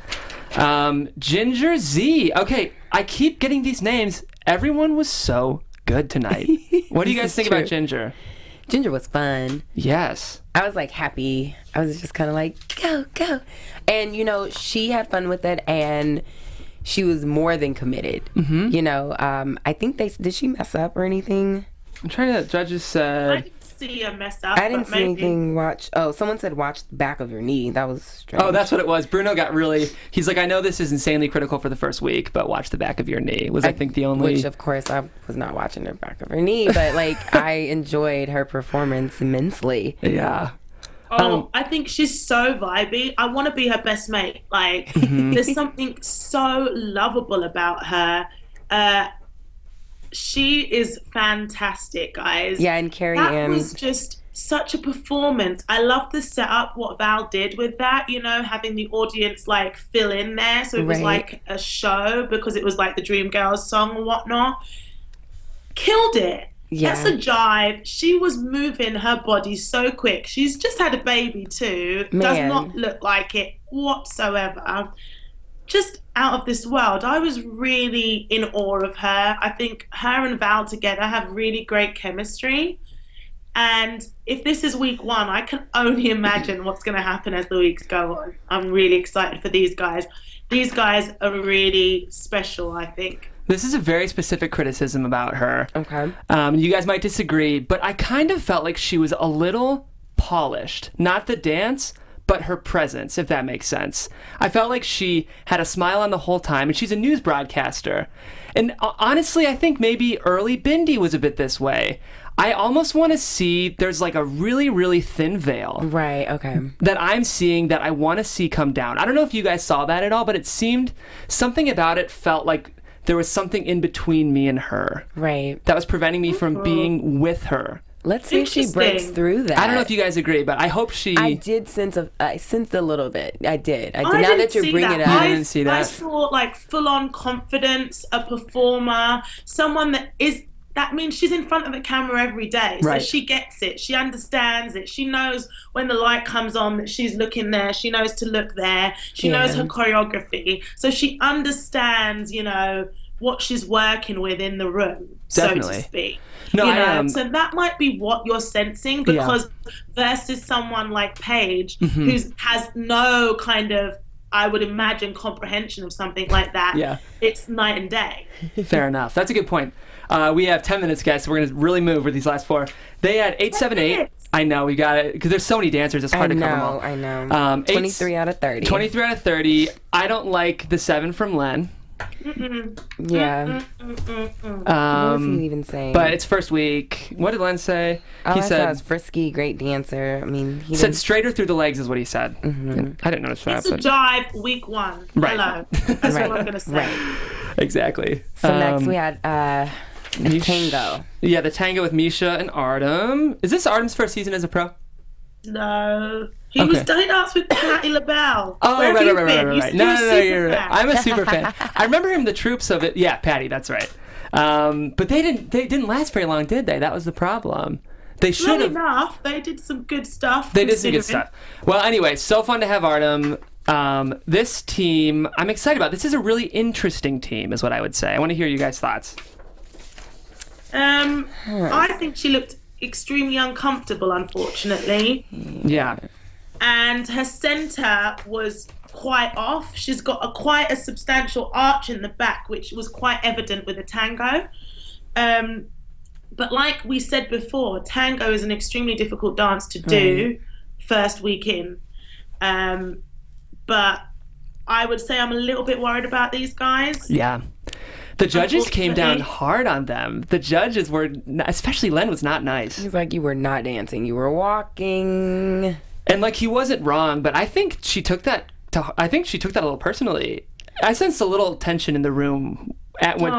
Speaker 2: Ginger Z. Okay, I keep getting these names. Everyone was so good tonight. What do you guys think about Ginger?
Speaker 3: Ginger was fun.
Speaker 2: Yes.
Speaker 3: I was like happy. I was just kind of like, go. And, you know, she had fun with it, and she was more than committed. Mm-hmm. You know, I think did she mess up or anything?
Speaker 2: I'm trying to, judges
Speaker 4: I
Speaker 2: said.
Speaker 4: didn't see a mess up.
Speaker 3: I didn't
Speaker 4: but
Speaker 3: see
Speaker 4: maybe.
Speaker 3: anything someone said watch the back of your knee. That was strange.
Speaker 2: Oh, that's what it was. Bruno got really, he's like, I know this is insanely critical for the first week, but watch the back of your knee. Was I think the only.
Speaker 3: Which, of course, I was not watching the back of her knee, but like I enjoyed her performance immensely.
Speaker 2: Yeah.
Speaker 4: Oh, I think she's so vibey. I want to be her best mate. Like, there's something so lovable about her. She is fantastic, guys.
Speaker 3: Yeah, and Carrie Ann.
Speaker 4: That was just such a performance. I love the setup, what Val did with that, you know, having the audience like fill in there. So it was like a show because it was like the Dreamgirls song and whatnot. Killed it.
Speaker 3: Yeah.
Speaker 4: That's a jive. She was moving her body so quick. She's just had a baby too. Does not look like it whatsoever. Just out of this world. I was really in awe of her. I think her and Val together have really great chemistry. And if this is week 1, I can only imagine what's going to happen as the weeks go on. I'm really excited for these guys. These guys are really special, I think.
Speaker 2: This is a very specific criticism about her.
Speaker 3: Okay.
Speaker 2: You guys might disagree, but I kind of felt like she was a little polished. Not the dance, but her presence, if that makes sense. I felt like she had a smile on the whole time, and she's a news broadcaster. And honestly, I think maybe early Bindi was a bit this way. I almost want to see, there's like a really, really thin veil.
Speaker 3: Right, okay.
Speaker 2: That I'm seeing that I want to see come down. I don't know if you guys saw that at all, but it seemed, something about it felt like there was something in between me and her.
Speaker 3: Right.
Speaker 2: That was preventing me from being with her.
Speaker 3: Let's see if she breaks through that.
Speaker 2: I don't know if you guys agree, but I hope she...
Speaker 3: I did sense a little bit. I did. Now
Speaker 4: didn't
Speaker 3: that you're
Speaker 4: see
Speaker 3: bringing it
Speaker 4: that.
Speaker 3: up.
Speaker 2: I didn't see that.
Speaker 4: I saw like full-on confidence, a performer, someone that means she's in front of a camera every day. So she gets it. She understands it. She knows when the light comes on that she's looking there. She knows to look there. She knows her choreography. So she understands, you know, what she's working with in the room,
Speaker 2: Definitely.
Speaker 4: so to speak.
Speaker 2: No,
Speaker 4: So that might be what you're sensing, because versus someone like Paige, who has no kind of, I would imagine, comprehension of something like that.
Speaker 2: Yeah.
Speaker 4: It's night and day.
Speaker 2: Fair enough. That's a good point. We have 10 minutes, guys, so we're going to really move with these last 4. They had 878. I know, we got it, because there's so many dancers, it's hard to cover them all.
Speaker 3: I know. 23 out of 30.
Speaker 2: 23 out of 30. I don't like the 7 from Len.
Speaker 3: Yeah. What was he even saying?
Speaker 2: But it's first week. What did Len say?
Speaker 3: He said was frisky, great dancer. I mean, he
Speaker 2: said straighter through the legs is what he said. I didn't notice that.
Speaker 4: It's a jive week 1.
Speaker 2: Right.
Speaker 4: Hello. That's what I'm going to say.
Speaker 3: Right.
Speaker 2: Exactly.
Speaker 3: So next we had tango.
Speaker 2: Yeah, the tango with Mischa and Artem. Is this Artem's first season as a pro?
Speaker 4: No. He was dating us with Patti LaBelle.
Speaker 2: Oh,
Speaker 4: Where have you been?
Speaker 2: right. No, you're right. I'm a super fan. I remember him, the troops of it. Yeah, Patti, that's right. But they didn't last very long, did they? That was the problem. They should have.
Speaker 4: Enough. They did some good stuff.
Speaker 2: They did some good stuff. Well, anyway, so fun to have Artem. This team, I'm excited about. This is a really interesting team, is what I would say. I want to hear you guys' thoughts.
Speaker 4: I think she looked extremely uncomfortable, unfortunately.
Speaker 2: Yeah.
Speaker 4: And her center was quite off. She's got quite a substantial arch in the back, which was quite evident with the tango. But like we said before, tango is an extremely difficult dance to do first week in. But I would say I'm a little bit worried about these guys.
Speaker 2: Yeah. The judges came down hard on them. The judges were, especially Len, was not nice.
Speaker 3: He's like, you were not dancing, you were walking.
Speaker 2: And like, he wasn't wrong, but I think she took that a little personally. I sensed a little tension in the room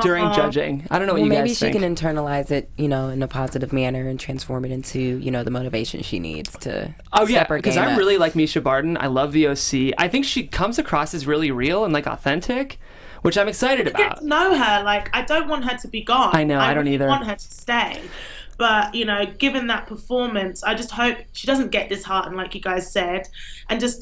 Speaker 2: during judging. I don't know what you guys think.
Speaker 3: Maybe she can internalize it, in a positive manner and transform it into, the motivation she needs to step her
Speaker 2: because
Speaker 3: game
Speaker 2: I
Speaker 3: up.
Speaker 2: really like Mischa Barton. I love the OC. I think she comes across as really real and like authentic, which I'm excited about.
Speaker 4: Get to know her. Like, I don't want her to be gone.
Speaker 2: I know, I don't either.
Speaker 4: I want her to stay. But, given that performance, I just hope she doesn't get disheartened, like you guys said, and just,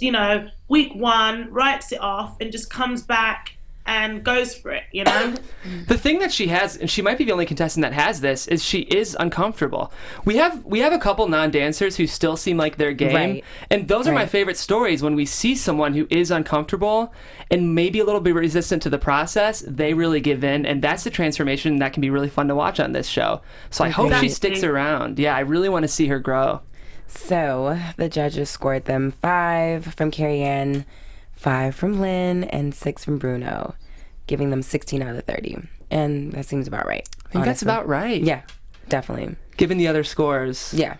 Speaker 4: week 1, writes it off and just comes back and goes for it,
Speaker 2: The thing that she has, and she might be the only contestant that has this, is she is uncomfortable. We have a couple non-dancers who still seem like their game,
Speaker 3: right.
Speaker 2: And those are my favorite stories when we see someone who is uncomfortable and maybe a little bit resistant to the process. They really give in, and that's the transformation that can be really fun to watch on this show. So I hope she sticks around. Yeah, I really want to see her grow.
Speaker 3: So the judges scored them 5 from Carrie Ann, 5 from Lynn, and 6 from Bruno, giving them 16 out of 30. And that seems about right.
Speaker 2: I think that's about right.
Speaker 3: Yeah, definitely.
Speaker 2: Given the other scores.
Speaker 3: Yeah.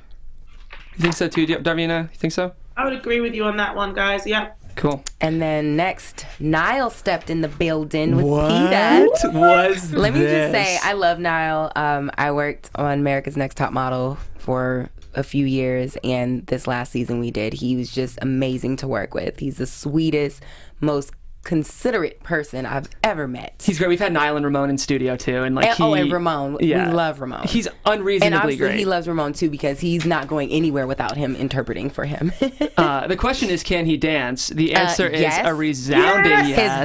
Speaker 2: You think so too, Darvina? You think so?
Speaker 4: I would agree with you on that one, guys. Yep.
Speaker 2: Cool.
Speaker 3: And then next, Nyle stepped in the building with
Speaker 2: what
Speaker 3: Peta.
Speaker 2: What was
Speaker 3: Let me just say, I love Nyle. I worked on America's Next Top Model for a few years, and this last season we did, he was just amazing to work with. He's the sweetest, most considerate person I've ever met.
Speaker 2: He's great. We've had Nyle and Ramon in studio too, and
Speaker 3: and Ramon.
Speaker 2: Yeah.
Speaker 3: We love Ramon.
Speaker 2: He's unreasonably
Speaker 3: and obviously
Speaker 2: great.
Speaker 3: He loves Ramon too because he's not going anywhere without him interpreting for him.
Speaker 2: The question is, can he dance? The answer is a resounding yes.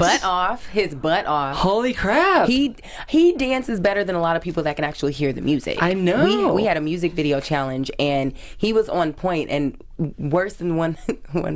Speaker 3: His butt off.
Speaker 2: Holy crap!
Speaker 3: He dances better than a lot of people that can actually hear the music.
Speaker 2: I know.
Speaker 3: We had a music video challenge, and he was on point, and worse than one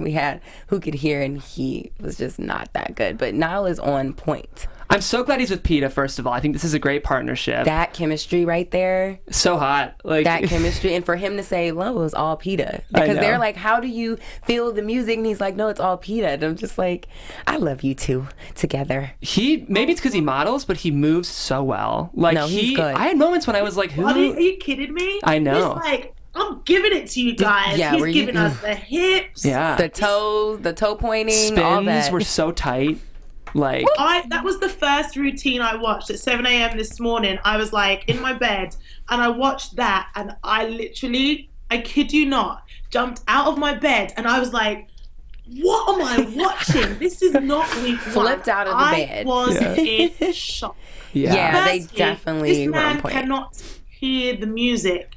Speaker 3: we had who could hear, and he was just not that good. But Nyle is on point.
Speaker 2: I'm so glad he's with Peta, first of all. I think this is a great partnership.
Speaker 3: That chemistry right there.
Speaker 2: So hot. Like
Speaker 3: that chemistry. And for him to say, "Lo, it was all Peta." Because they're like, how do you feel the music? And he's like, no, it's all Peta. And I'm just like, I love you two together.
Speaker 2: Maybe it's because he models, but he moves so well. Like,
Speaker 3: no, he's good.
Speaker 2: I had moments when I was like, who?
Speaker 4: Are you kidding me?
Speaker 2: I know.
Speaker 4: He's like, I'm giving it to you guys.
Speaker 3: Yeah,
Speaker 4: he's giving us the hips.
Speaker 2: Yeah.
Speaker 3: The toes, the toe pointing,
Speaker 2: spins
Speaker 3: all that.
Speaker 2: were so tight. Like
Speaker 4: that was the first routine I watched at 7 a.m. this morning. I was like in my bed and I watched that, and I literally, I kid you not, jumped out of my bed and I was like, what am I watching? This is not week one.
Speaker 3: Flipped out of the bed.
Speaker 4: I was in shock.
Speaker 3: Yeah,
Speaker 4: Firstly,
Speaker 3: they definitely were on point.
Speaker 4: This man cannot hear the music,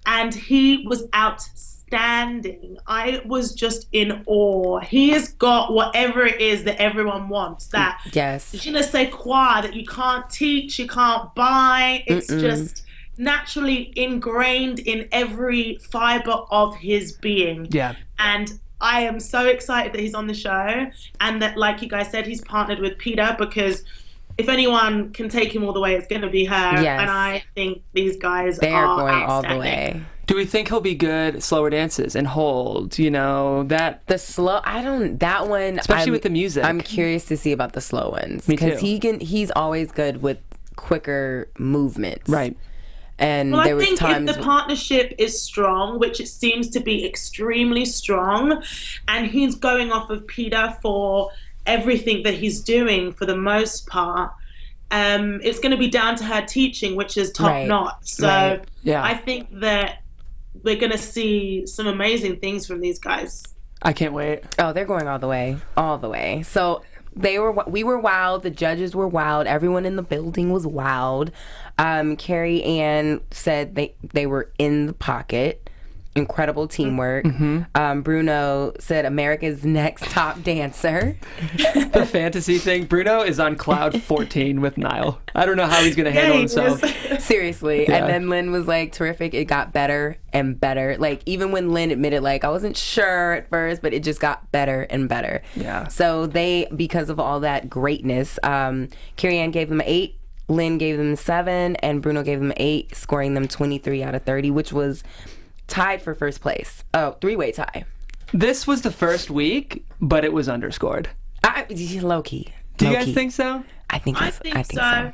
Speaker 4: and he was outstanding. standing, I was just in awe. He has got whatever it is that everyone wants. That je ne sais quoi that you can't teach, you can't buy. It's just naturally ingrained in every fiber of his being.
Speaker 2: Yeah.
Speaker 4: And I am so excited that he's on the show, and that, like you guys said, he's partnered with Peta, because if anyone can take him all the way, it's going to be her.
Speaker 3: Yes.
Speaker 4: And I think these guys
Speaker 3: They are going all the way.
Speaker 2: Do we think he'll be good at slower dances and hold? You know, that
Speaker 3: one,
Speaker 2: especially with the music.
Speaker 3: I'm curious to see about the slow ones.
Speaker 2: Me too.
Speaker 3: Because he's always good with quicker movements.
Speaker 2: Right.
Speaker 3: And
Speaker 4: well,
Speaker 3: there
Speaker 4: I
Speaker 3: was
Speaker 4: think
Speaker 3: times
Speaker 4: if the partnership is strong, which it seems to be extremely strong, and he's going off of Peta for everything that he's doing for the most part, it's going to be down to her teaching, which is top notch. So I think that we're going to see some amazing things from these guys.
Speaker 2: I can't wait.
Speaker 3: Oh, they're going all the way. So we were wild. The judges were wild. Everyone in the building was wild. Carrie Ann said they were in the pocket. Incredible teamwork. Bruno said America's next top dancer.
Speaker 2: The fantasy thing. Bruno is on cloud 14 with Nyle. I don't know how he's going to handle himself.
Speaker 3: Seriously. Yeah. And then Lynn was like, terrific. It got better and better. Like, even when Lynn admitted, like, I wasn't sure at first, but it just got better and better.
Speaker 2: Yeah.
Speaker 3: So because of all that greatness, Carrie Ann gave them an 8. Lynn gave them 7. And Bruno gave them 8, scoring them 23 out of 30, which was tied for first place. Oh, 3-way tie.
Speaker 2: This was the first week, but it was underscored.
Speaker 3: Low key.
Speaker 2: Do you guys think so?
Speaker 3: I think so.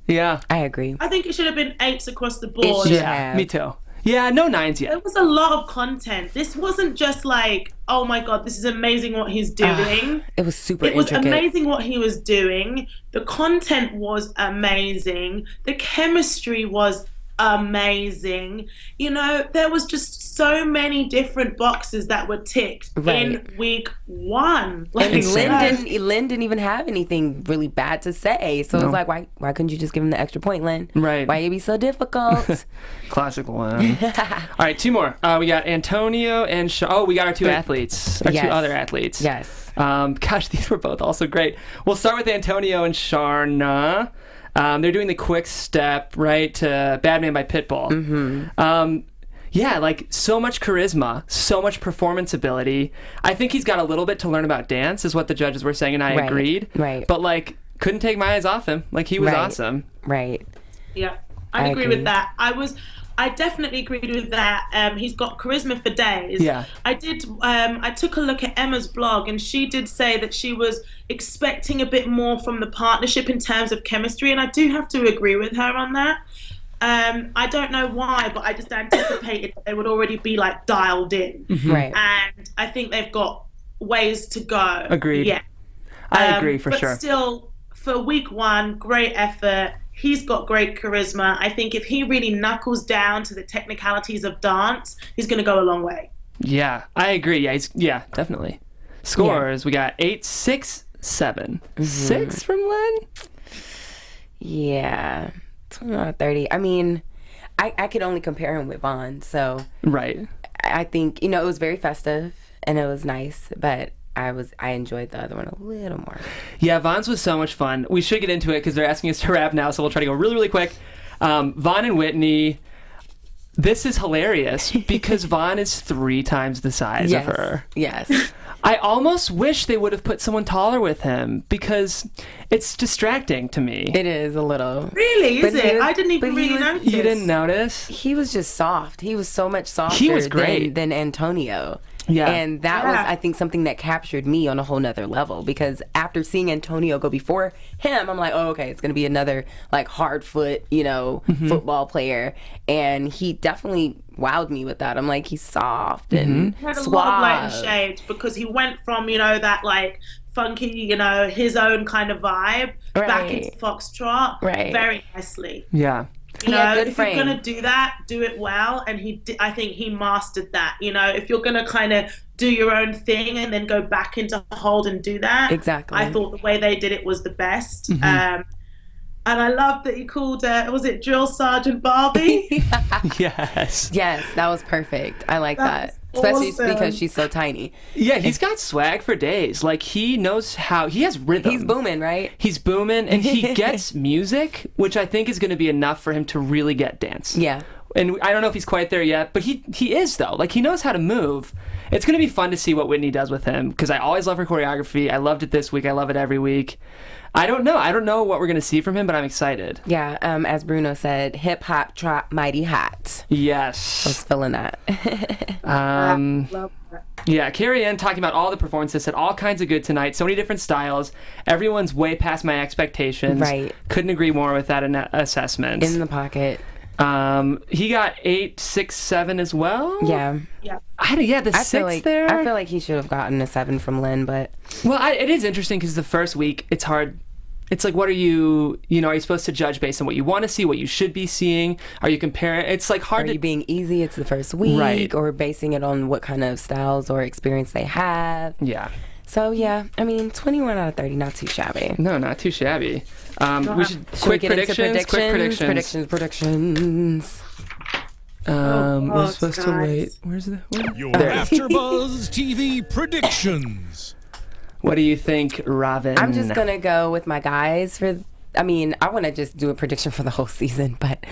Speaker 2: Yeah.
Speaker 3: I agree.
Speaker 4: I think it should have been 8s across the board.
Speaker 2: Yeah, me too. Yeah, no 9s yet.
Speaker 4: There was a lot of content. This wasn't just like, oh my God, this is amazing what he's doing.
Speaker 3: It was super
Speaker 4: intricate. It was amazing what he was doing. The content was amazing. The chemistry was amazing. You know, there was just so many different boxes that were ticked in week 1.
Speaker 3: Like, and Lynn didn't even have anything really bad to say. So it was like, why couldn't you just give him the extra point, Lynn?
Speaker 2: Right.
Speaker 3: Why you be so difficult?
Speaker 2: Classic Lynn. All right, 2 more. We got Antonio and we got our 2 athletes. Our 2 other athletes.
Speaker 3: Yes.
Speaker 2: Gosh, these were both also great. We'll start with Antonio and Sharna. They're doing the quick step, right, to Bad Man by Pitbull. Yeah, like, so much charisma, so much performance ability. I think he's got a little bit to learn about dance, is what the judges were saying, and I agreed.
Speaker 3: Right.
Speaker 2: But, like, couldn't take my eyes off him. Like, he was awesome.
Speaker 3: Right.
Speaker 4: Yeah, I agree with that. I definitely agreed with that. He's got charisma for days.
Speaker 2: Yeah.
Speaker 4: I took a look at Emma's blog, and she did say that she was expecting a bit more from the partnership in terms of chemistry, and I do have to agree with her on that. I don't know why, but I just anticipated they would already be like dialed in.
Speaker 3: Right.
Speaker 4: And I think they've got ways to go.
Speaker 2: Agreed.
Speaker 4: Yeah.
Speaker 2: I agree for
Speaker 4: but
Speaker 2: sure.
Speaker 4: But still, for week 1, great effort. He's got great charisma. I think if he really knuckles down to the technicalities of dance, he's going to go a long way.
Speaker 2: Yeah, I agree. Yeah, definitely. Scores, we got 8, 6, 7. 6 from Lynn?
Speaker 3: Yeah. 30. I mean, I could only compare him with Vaughn, so.
Speaker 2: Right.
Speaker 3: I think, it was very festive and it was nice, but I enjoyed the other one a little more.
Speaker 2: Yeah, Vaughn's was so much fun. We should get into it because they're asking us to wrap now, so we'll try to go really, really quick. Vaughn and Whitney, this is hilarious because Vaughn is 3 times the size of her.
Speaker 3: Yes.
Speaker 2: I almost wish they would have put someone taller with him because it's distracting to me.
Speaker 3: It is a little.
Speaker 4: Really? Is it? I didn't even really notice.
Speaker 2: You didn't notice?
Speaker 3: He was just soft. He was so much softer
Speaker 2: he was great.
Speaker 3: than Antonio.
Speaker 2: Yeah.
Speaker 3: And that was, I think, something that captured me on a whole nother level because after seeing Antonio go before him, I'm like, oh, okay, it's going to be another, like, hard foot, football player. And he definitely wowed me with that. I'm like, he's soft and
Speaker 4: he had a
Speaker 3: suave.
Speaker 4: lot of light and shade because he went from, that, like, funky, his own kind of vibe back into foxtrot very nicely.
Speaker 2: Yeah.
Speaker 4: If you're going to do that, do it well. And I think he mastered that. If you're going to kind of do your own thing and then go back into hold and do that.
Speaker 3: Exactly.
Speaker 4: I thought the way they did it was the best. And I love that he called, was it Drill Sergeant Barbie?
Speaker 2: Yes.
Speaker 3: Yes, that was perfect. I like that. Especially
Speaker 4: Awesome.
Speaker 3: because she's so tiny.
Speaker 2: Yeah, he's got swag for days. Like, he knows how... He has rhythm.
Speaker 3: He's booming, right?
Speaker 2: He's booming, and he gets music, which I think is going to be enough for him to really get dance.
Speaker 3: Yeah.
Speaker 2: And I don't know if he's quite there yet, but he is, though. Like, he knows how to move. It's going to be fun to see what Whitney does with him, because I always love her choreography. I loved it this week. I love it every week. I don't know what we're going to see from him, but I'm excited.
Speaker 3: Yeah, as Bruno said, hip hop drop mighty hot.
Speaker 2: Yes.
Speaker 3: I was feeling that.
Speaker 4: Love that.
Speaker 2: Yeah, Carrie Ann talking about all the performances, said all kinds of good tonight. So many different styles. Everyone's way past my expectations.
Speaker 3: Right.
Speaker 2: Couldn't agree more with that assessment.
Speaker 3: In the pocket.
Speaker 2: He got 8, 6, 7 as well.
Speaker 3: Yeah.
Speaker 4: Yeah.
Speaker 2: The
Speaker 3: I
Speaker 2: 6
Speaker 3: feel like
Speaker 2: there.
Speaker 3: I feel like he should have gotten a 7 from Lynn, but
Speaker 2: Well, it is interesting because the first week, it's hard. It's like, what are you supposed to judge based on what you want to see, what you should be seeing? Are you comparing? It's like hard
Speaker 3: are
Speaker 2: to...
Speaker 3: you being easy? It's the first week,
Speaker 2: Right.
Speaker 3: or basing it on what kind of styles or experience they have.
Speaker 2: Yeah.
Speaker 3: So yeah, I mean, 21 out of 30, not too shabby.
Speaker 2: No, not too shabby. We should
Speaker 3: Should
Speaker 2: quick
Speaker 3: we get into
Speaker 2: predictions.
Speaker 3: Predictions.
Speaker 2: We're supposed to
Speaker 4: guys.
Speaker 2: wait. Where's the...
Speaker 1: Your
Speaker 2: There.
Speaker 1: AfterBuzz TV predictions.
Speaker 2: What do you think, Rhavin?
Speaker 3: I'm just gonna go with my guys for. I mean, I want to just do a prediction for the whole season, but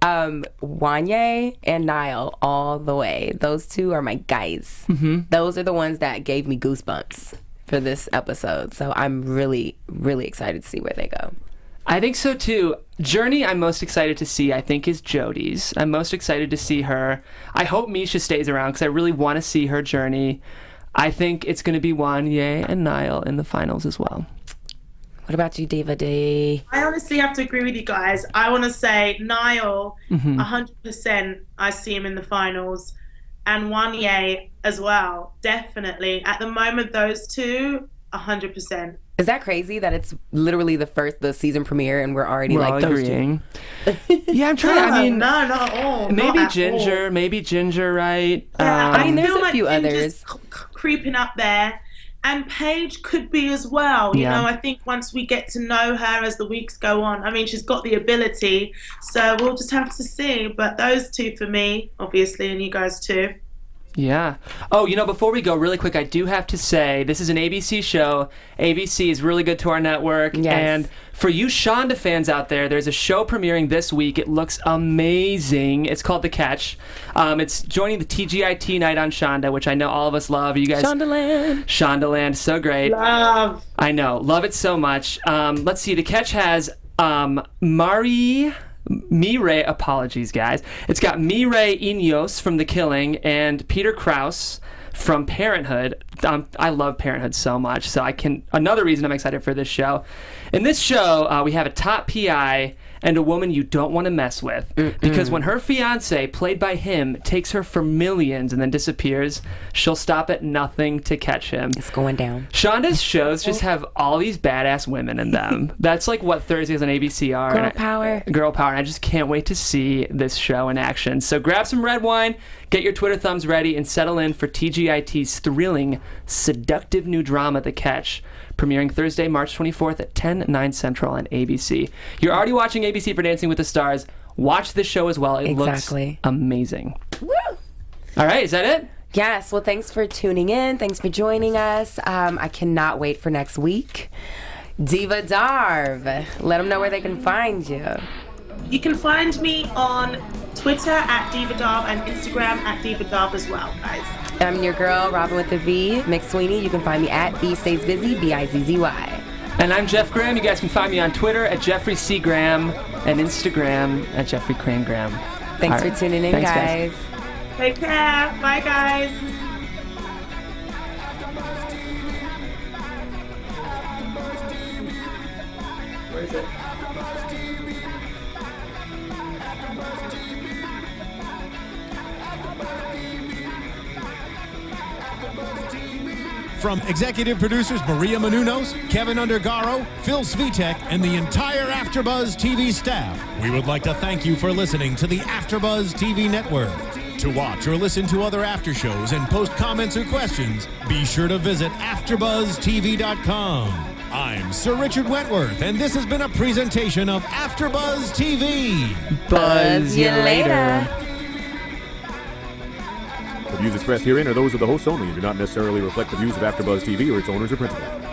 Speaker 3: Wanya and Nyle all the way. Those two are my guys. Mm-hmm. Those are the ones that gave me goosebumps for this episode. So I'm really, really excited to see where they go.
Speaker 2: I think so too. Journey, I'm most excited to see, I think, is Jodie's. I'm most excited to see her. I hope Mischa stays around because I really want to see her journey. I think it's going to be Wanya and Nyle in the finals as well.
Speaker 3: What about you, Diva D?
Speaker 4: I honestly have to agree with you guys. I want to say Nyle, 100%. I see him in the finals, and Wanya as well, definitely. At the moment, those two, 100%.
Speaker 3: Is that crazy that it's literally the season premiere and we're already
Speaker 2: We're
Speaker 3: like
Speaker 2: all
Speaker 3: those
Speaker 2: agreeing. Yeah, I'm trying. I mean,
Speaker 4: no, not at all.
Speaker 2: maybe
Speaker 4: not at
Speaker 2: Ginger,
Speaker 4: all.
Speaker 2: maybe Ginger, right?
Speaker 4: Yeah,
Speaker 3: I mean, there's
Speaker 4: feel
Speaker 3: a few
Speaker 4: Ginger's
Speaker 3: others.
Speaker 4: creeping up there, and Paige could be as well. You
Speaker 2: Yeah.
Speaker 4: know, I think once we get to know her as the weeks go on, I mean, she's got the ability, so we'll just have to see. But those two for me, obviously, and you guys too.
Speaker 2: Yeah. Oh, before we go, really quick, I do have to say, this is an ABC show. ABC is really good to our network.
Speaker 3: Yes.
Speaker 2: And for you Shonda fans out there, there's a show premiering this week. It looks amazing. It's called The Catch. It's joining the TGIT night on Shonda, which I know all of us love. You guys...
Speaker 3: Shondaland.
Speaker 2: Shondaland, so great.
Speaker 4: Love.
Speaker 2: I know. Love it so much. Let's see. The Catch has Mireille, apologies, guys. It's got Mireille Ineos from The Killing and Peter Krause from Parenthood. I love Parenthood so much, so another reason I'm excited for this show. In this show, we have a top PI and a woman you don't want to mess with. Because when her fiance, played by him, takes her for millions and then disappears, she'll stop at nothing to catch him.
Speaker 3: It's going down.
Speaker 2: Shonda's shows just have all these badass women in them. That's like what Thursdays on ABC are.
Speaker 3: Girl power.
Speaker 2: Girl power. And I just can't wait to see this show in action. So grab some red wine, get your Twitter thumbs ready, and settle in for TGIT's thrilling, seductive new drama, The Catch, premiering Thursday, March 24th at 10/9 Central on ABC. You're already watching ABC for Dancing with the Stars. Watch this show as well. It
Speaker 3: Exactly.
Speaker 2: looks amazing.
Speaker 3: Woo!
Speaker 2: All right, is that it?
Speaker 3: Yes, well, thanks for tuning in. Thanks for joining us. I cannot wait for next week. Diva Darv, let them know where they can find you.
Speaker 4: You can find me on Twitter at DivaDarv and Instagram at DivaDarv as well, guys.
Speaker 3: I'm your girl, Rhavin with the V, McSweany. You can find me at B Stays Busy, Bizzy.
Speaker 2: And I'm Jeff Graham. You guys can find me on Twitter at Jeffrey C. Graham and Instagram at Jeffrey Crane Graham.
Speaker 3: Thanks
Speaker 2: All right.
Speaker 3: for tuning in,
Speaker 2: Thanks,
Speaker 3: guys.
Speaker 4: Take care. Bye, guys.
Speaker 2: Where is it?
Speaker 1: From executive producers Maria Menounos, Kevin Undergaro, Phil Svitek, and the entire AfterBuzz TV staff, we would like to thank you for listening to the AfterBuzz TV network. To watch or listen to other after shows and post comments or questions, be sure to visit AfterBuzzTV.com. I'm Sir Richard Wentworth, and this has been a presentation of AfterBuzz TV.
Speaker 2: Buzz you later.
Speaker 5: The views expressed herein are those of the hosts only and do not necessarily reflect the views of AfterBuzz TV or its owners or principals.